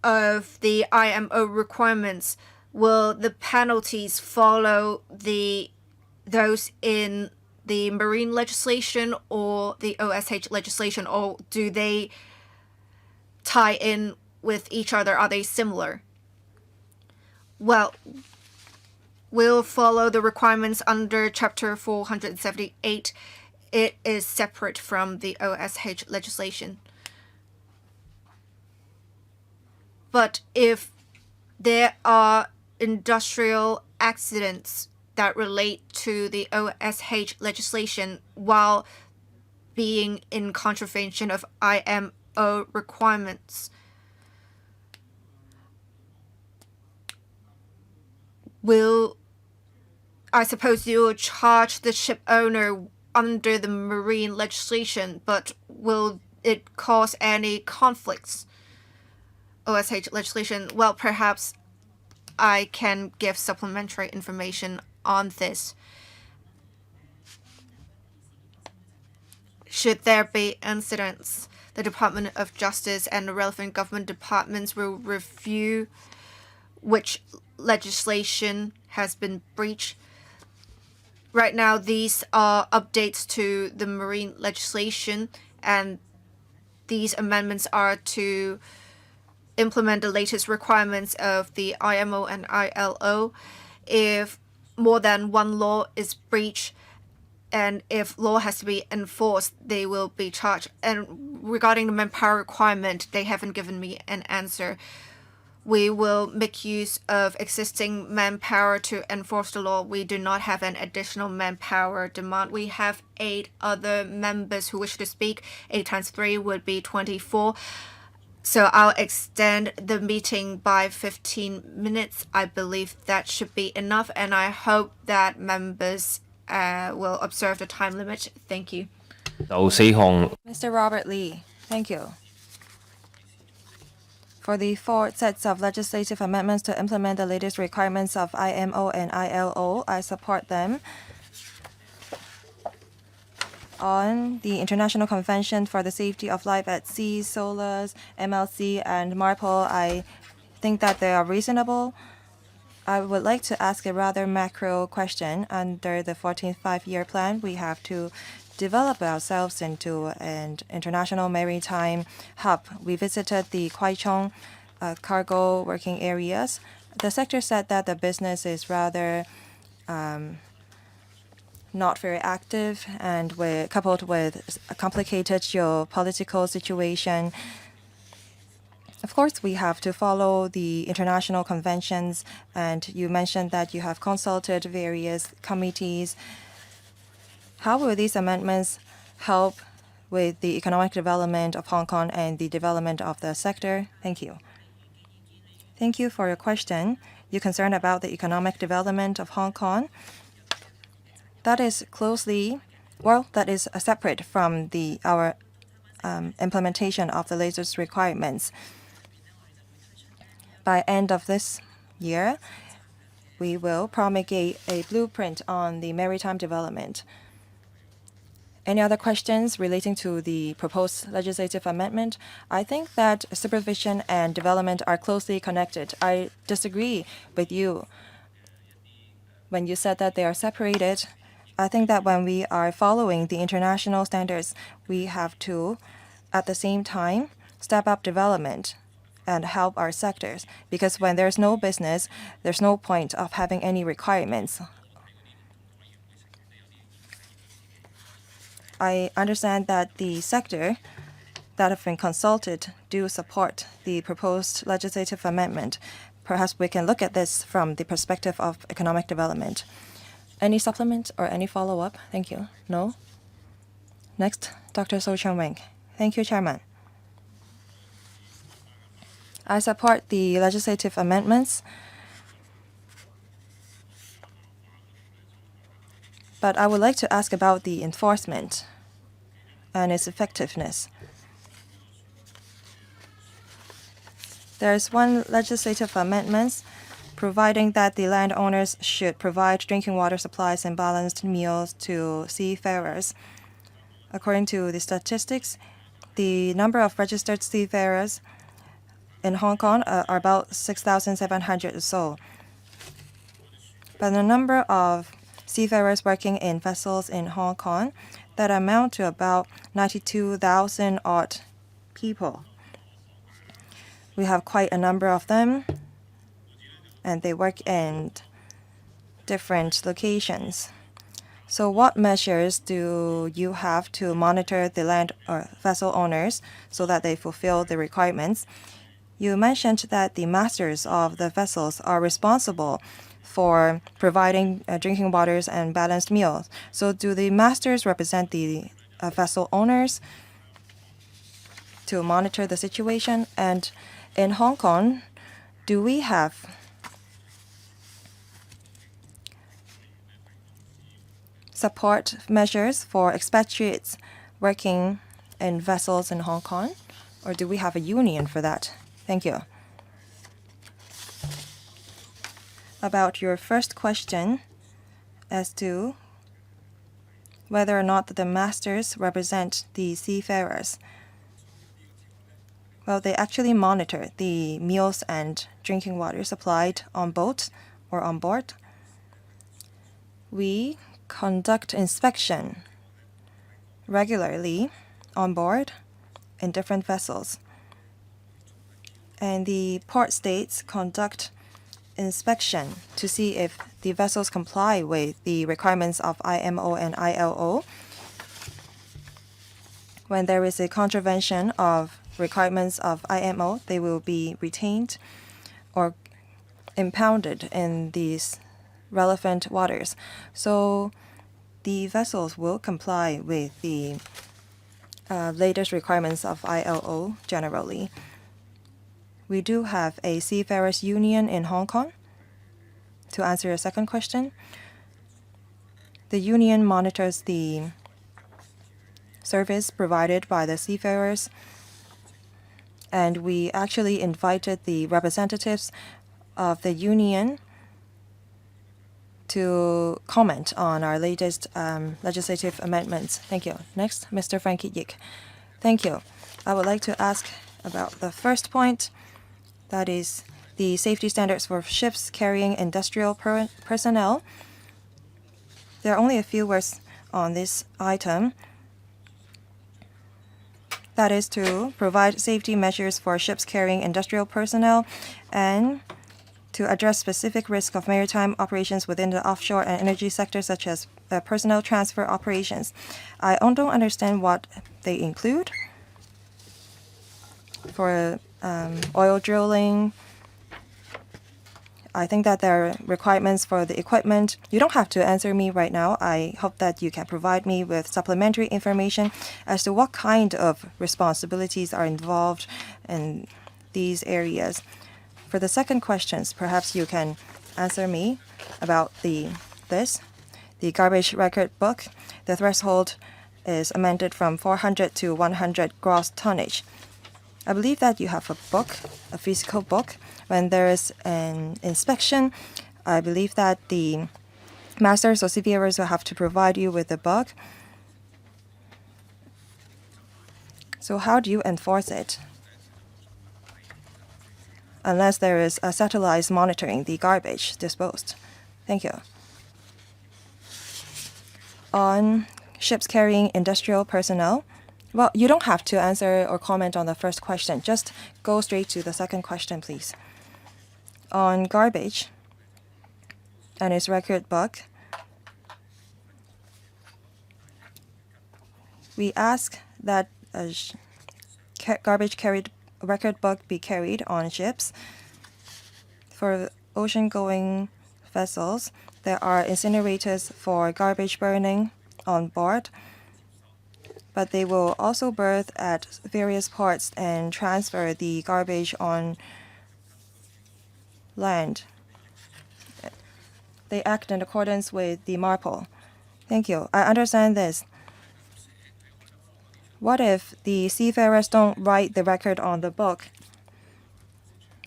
of the IMO requirements, will the penalties follow those in the marine legislation or the OSH legislation, or do they tie in with each other? Are they similar? Well, we'll follow the requirements under Chapter 478. It is separate from the OSH legislation. But if there are industrial accidents that relate to the OSH legislation while being in contravention of IMO requirements, I suppose you will charge the ship owner under the marine legislation, but will it cause any conflicts? OSH legislation, well, perhaps I can give supplementary information on this. Should there be incidents, the Department of Justice and the relevant government departments will review which legislation has been breached. Right now, these are updates to the marine legislation, and these amendments are to implement the latest requirements of the IMO and ILO. If more than one law is breached and if law has to be enforced, they will be charged. And regarding the manpower requirement, they haven't given me an answer. We will make use of existing manpower to enforce the law. We do not have an additional manpower demand. We have 8 other members who wish to speak. 8 times 3 would be 24. So I'll extend the meeting by 15 minutes. I believe that should be enough, and I hope that members will observe the time limit. Thank you. Mr. Robert Lee, thank you. For the 4 sets of legislative amendments to implement the latest requirements of IMO and ILO, I support them. On the International Convention for the Safety of Life at Sea, SOLAS, MLC, and MARPOL, I think that they are reasonable. I would like to ask a rather macro question. Under the 14th Five-Year Plan, we have to develop ourselves into an international maritime hub. We visited the Kwaichong cargo working areas. The sector said that the business is rather not very active, and coupled with a complicated geopolitical situation. Of course, we have to follow the international conventions, and you mentioned that you have consulted various committees. How will these amendments help with the economic development of Hong Kong and the development of the sector? Thank you. Thank you for your question. You're concerned about the economic development of Hong Kong. That is separate from our implementation of the latest requirements. By end of this year, we will promulgate a blueprint on the maritime development. Any other questions relating to the proposed legislative amendment? I think that supervision and development are closely connected. I disagree with you when you said that they are separated. I think that when we are following the international standards, we have to, at the same time, step up development and help our sectors. Because when there's no business, there's no point of having any requirements. I understand that the sector that have been consulted do support the proposed legislative amendment. Perhaps we can look at this from the perspective of economic development. Any supplement or any follow-up? Thank you. No? Next, Dr. So Chun-Wing. Thank you, Chairman. I support the legislative amendments, but I would like to ask about the enforcement and its effectiveness. There is one legislative amendment providing that the landowners should provide drinking water supplies and balanced meals to seafarers. According to the statistics, the number of registered seafarers in Hong Kong are about 6,700 or so. But the number of seafarers working in vessels in Hong Kong that amount to about 92,000 odd people. We have quite a number of them, and they work in different locations. So what measures do you have to monitor the land or vessel owners so that they fulfill the requirements? You mentioned that the masters of the vessels are responsible for providing drinking waters and balanced meals. So do the masters represent the vessel owners to monitor the situation? And in Hong Kong, do we have support measures for expatriates working in vessels in Hong Kong? Or do we have a union for that? Thank you. About your first question as to whether or not the masters represent the seafarers. Well, they actually monitor the meals and drinking water supplied on boat or on board. We conduct inspection regularly on board in different vessels. And the port states conduct inspection to see if the vessels comply with the requirements of IMO and ILO. When there is a contravention of requirements of IMO, they will be retained or impounded in these relevant waters. So the vessels will comply with the latest requirements of ILO generally. We do have a seafarers union in Hong Kong. To answer your second question, the union monitors the service provided by the seafarers, and we actually invited the representatives of the union to comment on our latest legislative amendments. Thank you. Next, Mr. Frankie Yik. Thank you. I would like to ask about the first point, that is the safety standards for ships carrying industrial personnel. There are only a few words on this item. That is to provide safety measures for ships carrying industrial personnel and to address specific risk of maritime operations within the offshore and energy sector, such as personnel transfer operations. I don't understand what they include. For oil drilling, I think that there are requirements for the equipment. You don't have to answer me right now. I hope that you can provide me with supplementary information as to what kind of responsibilities are involved in these areas. For the second questions, perhaps you can answer me about this. The garbage record book, the threshold is amended from 400 to 100 gross tonnage. I believe that you have a book, a physical book. When there is an inspection, I believe that the masters or seafarers will have to provide you with the book. So how do you enforce it? Unless there is a satellite monitoring the garbage disposed. Thank you. On ships carrying industrial personnel, well, you don't have to answer or comment on the first question. Just go straight to the second question, please. On garbage and its record book, we ask that a garbage carried record book be carried on ships. For ocean-going vessels, there are incinerators for garbage burning on board, but they will also berth at various ports and transfer the garbage on land. They act in accordance with the MARPOL. Thank you. I understand this. What if the seafarers don't write the record on the book?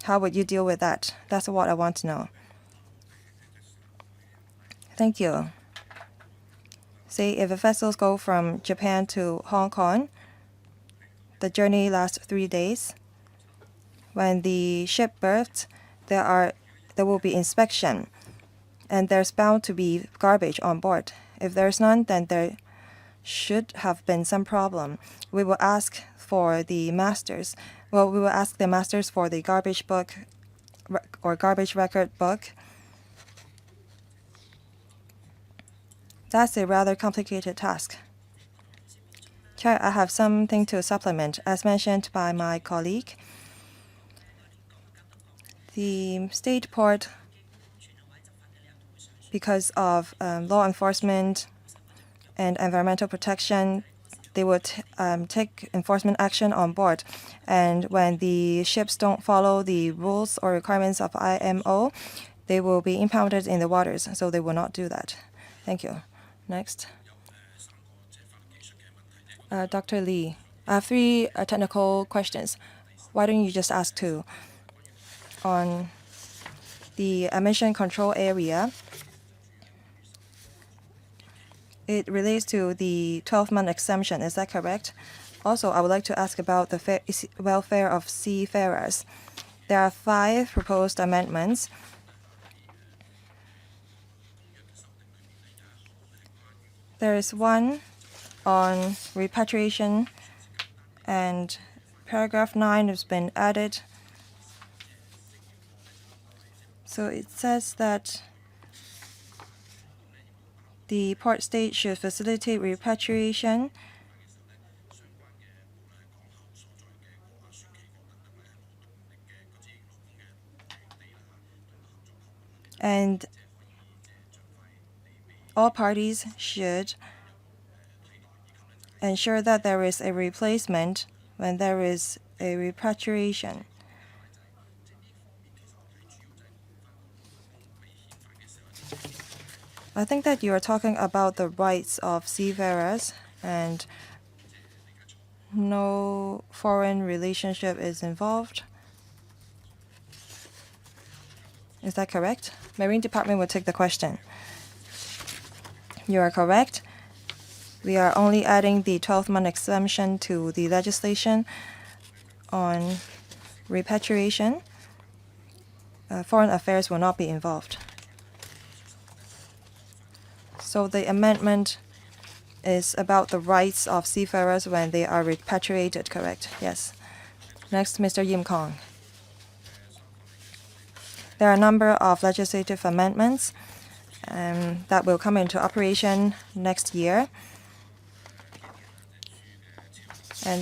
How would you deal with that? That's what I want to know. Thank you. Say if a vessels go from Japan to Hong Kong, the journey lasts 3 days. When the ship berths, there will be inspection, and there's bound to be garbage on board. If there's none, then there should have been some problem. We will ask for the masters. Well, we will ask the masters for the garbage book or garbage record book. That's a rather complicated task. Chair, I have something to supplement. As mentioned by my colleague, the state port, because of law enforcement and environmental protection, they will take enforcement action on board. And when the ships don't follow the rules or requirements of IMO, they will be impounded in the waters, so they will not do that. Thank you. Next. Dr. Lee, I have 3 technical questions. Why don't you just ask 2? On the emission control area, it relates to the 12-month exemption. Is that correct? Also, I would like to ask about the welfare of seafarers. There are 5 proposed amendments. There is one on repatriation, and paragraph 9 has been added. So it says that the port state should facilitate repatriation and all parties should ensure that there is a replacement when there is a repatriation. I think that you are talking about the rights of seafarers and no foreign relationship is involved. Is that correct? Marine Department will take the question. You are correct. We are only adding the 12-month exemption to the legislation on repatriation. Foreign affairs will not be involved. So the amendment is about the rights of seafarers when they are repatriated, correct? Yes. Next, Mr. Yim Kong. There are a number of legislative amendments that will come into operation next year. And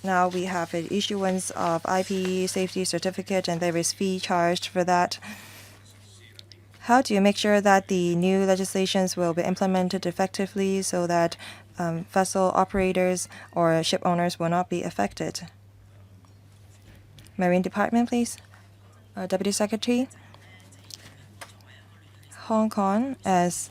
now we have an issuance of IP safety certificate, and there is fee charged for that. How do you make sure that the new legislations will be implemented effectively so that vessel operators or ship owners will not be affected? Marine Department, please. Deputy Secretary. Hong Kong, as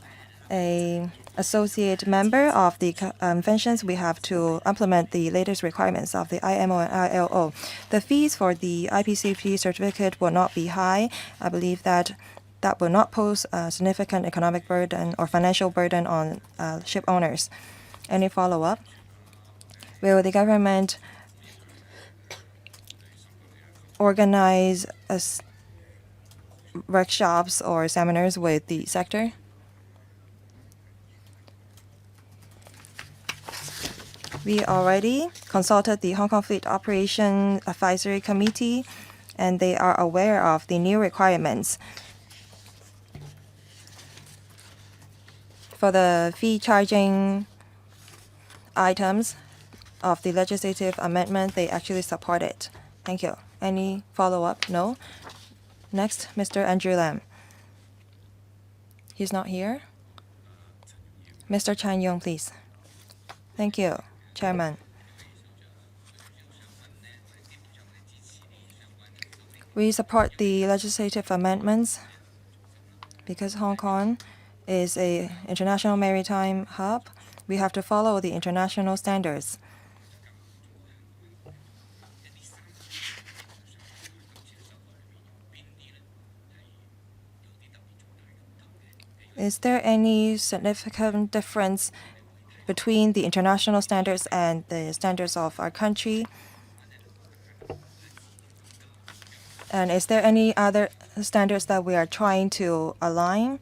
an associate member of the conventions, we have to implement the latest requirements of the IMO and ILO. The fees for the IP safety certificate will not be high. I believe that will not pose a significant economic burden or financial burden on ship owners. Any follow-up? Will the government organize workshops or seminars with the sector? We already consulted the Hong Kong Fleet Operation Advisory Committee, and they are aware of the new requirements. For the fee charging items of the legislative amendment, they actually support it. Thank you. Any follow-up? No? Next, Mr. Andrew Lam. He's not here. Mr. Chan Yong, please. Thank you, Chairman. We support the legislative amendments because Hong Kong is an international maritime hub. We have to follow the international standards. Is there any significant difference between the international standards and the standards of our country? And is there any other standards that we are trying to align?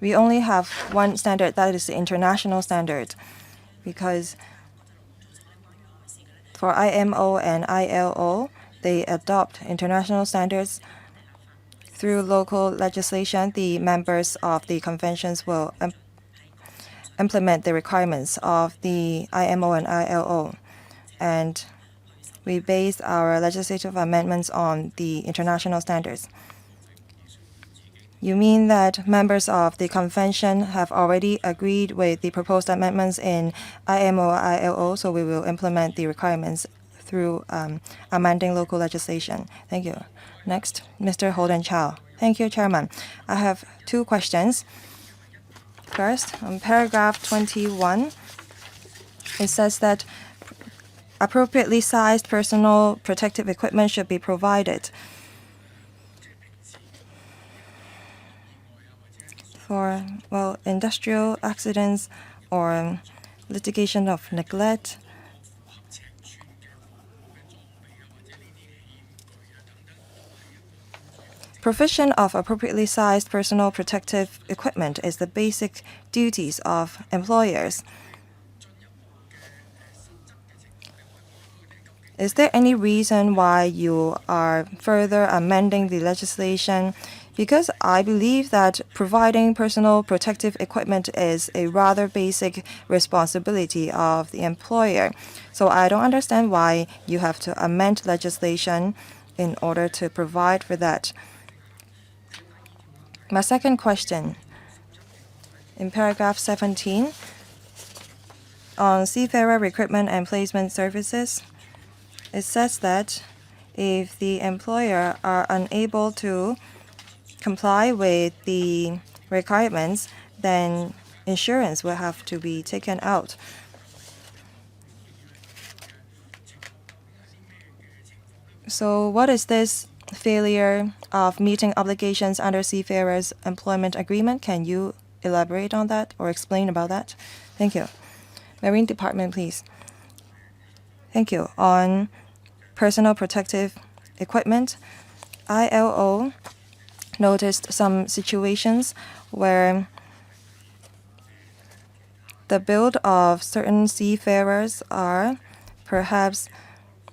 We only have one standard, that is the international standard, because for IMO and ILO, they adopt international standards. Through local legislation, the members of the conventions will implement the requirements of the IMO and ILO. And we base our legislative amendments on the international standards. You mean that members of the convention have already agreed with the proposed amendments in IMO or ILO, so we will implement the requirements through amending local legislation. Thank you. Next, Mr. Holden Chow. Thank you, Chairman. I have two questions. First, on paragraph 21, it says that appropriately sized personal protective equipment should be provided. For, industrial accidents or litigation of neglect, provision of appropriately sized personal protective equipment is the basic duties of employers. Is there any reason why you are further amending the legislation? Because I believe that providing personal protective equipment is a rather basic responsibility of the employer. So I don't understand why you have to amend legislation in order to provide for that. My second question, in paragraph 17, on seafarer recruitment and placement services, it says that if the employer are unable to comply with the requirements, then insurance will have to be taken out. So what is this failure of meeting obligations under seafarers' employment agreement? Can you elaborate on that or explain about that? Thank you. Marine Department, please. Thank you. On personal protective equipment, ILO noticed some situations where the build of certain seafarers are perhaps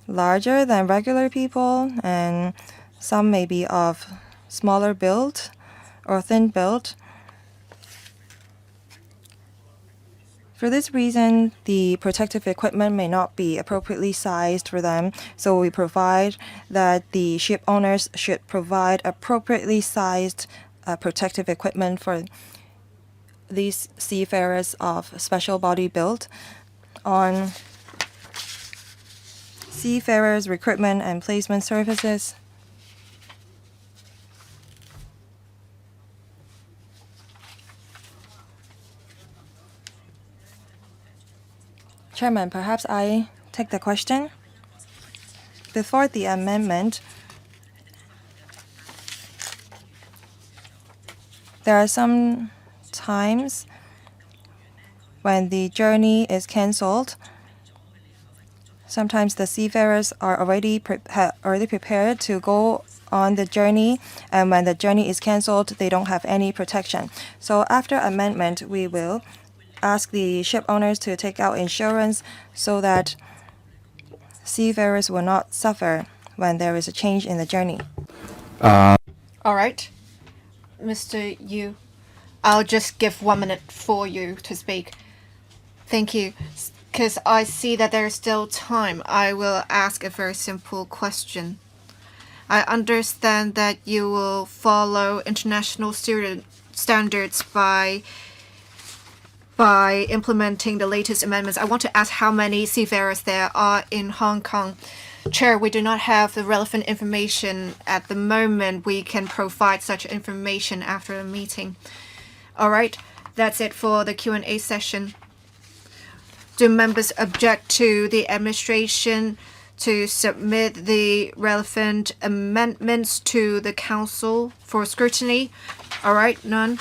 larger than regular people, and some may be of smaller build or thin build. For this reason, the protective equipment may not be appropriately sized for them, so we provide that the ship owners should provide appropriately sized protective equipment for these seafarers of special body build. On seafarers recruitment and placement services, Chairman, perhaps I take the question. Before the amendment, there are some times when the journey is cancelled. Sometimes the seafarers are already prepared to go on the journey, and when the journey is cancelled, they don't have any protection. So after amendment, we will ask the ship owners to take out insurance so that seafarers will not suffer when there is a change in the journey. All right. Mr. Yu, I'll just give 1 minute for you to speak. Thank you. Because I see that there's still time, I will ask a very simple question. I understand that you will follow international standards by implementing the latest amendments. I want to ask how many seafarers there are in Hong Kong. Chair, we do not have the relevant information at the moment. We can provide such information after the meeting. All right, that's it for the Q&A session. Do members object to the administration to submit the relevant amendments to the Council for scrutiny? All right, none.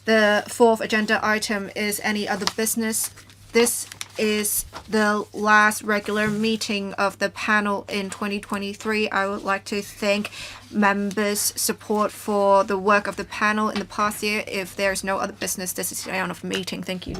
The fourth agenda item is any other business. This is the last regular meeting of the panel in 2023. I would like to thank members' support for the work of the panel in the past year. If there's no other business, this is the end of the meeting. Thank you.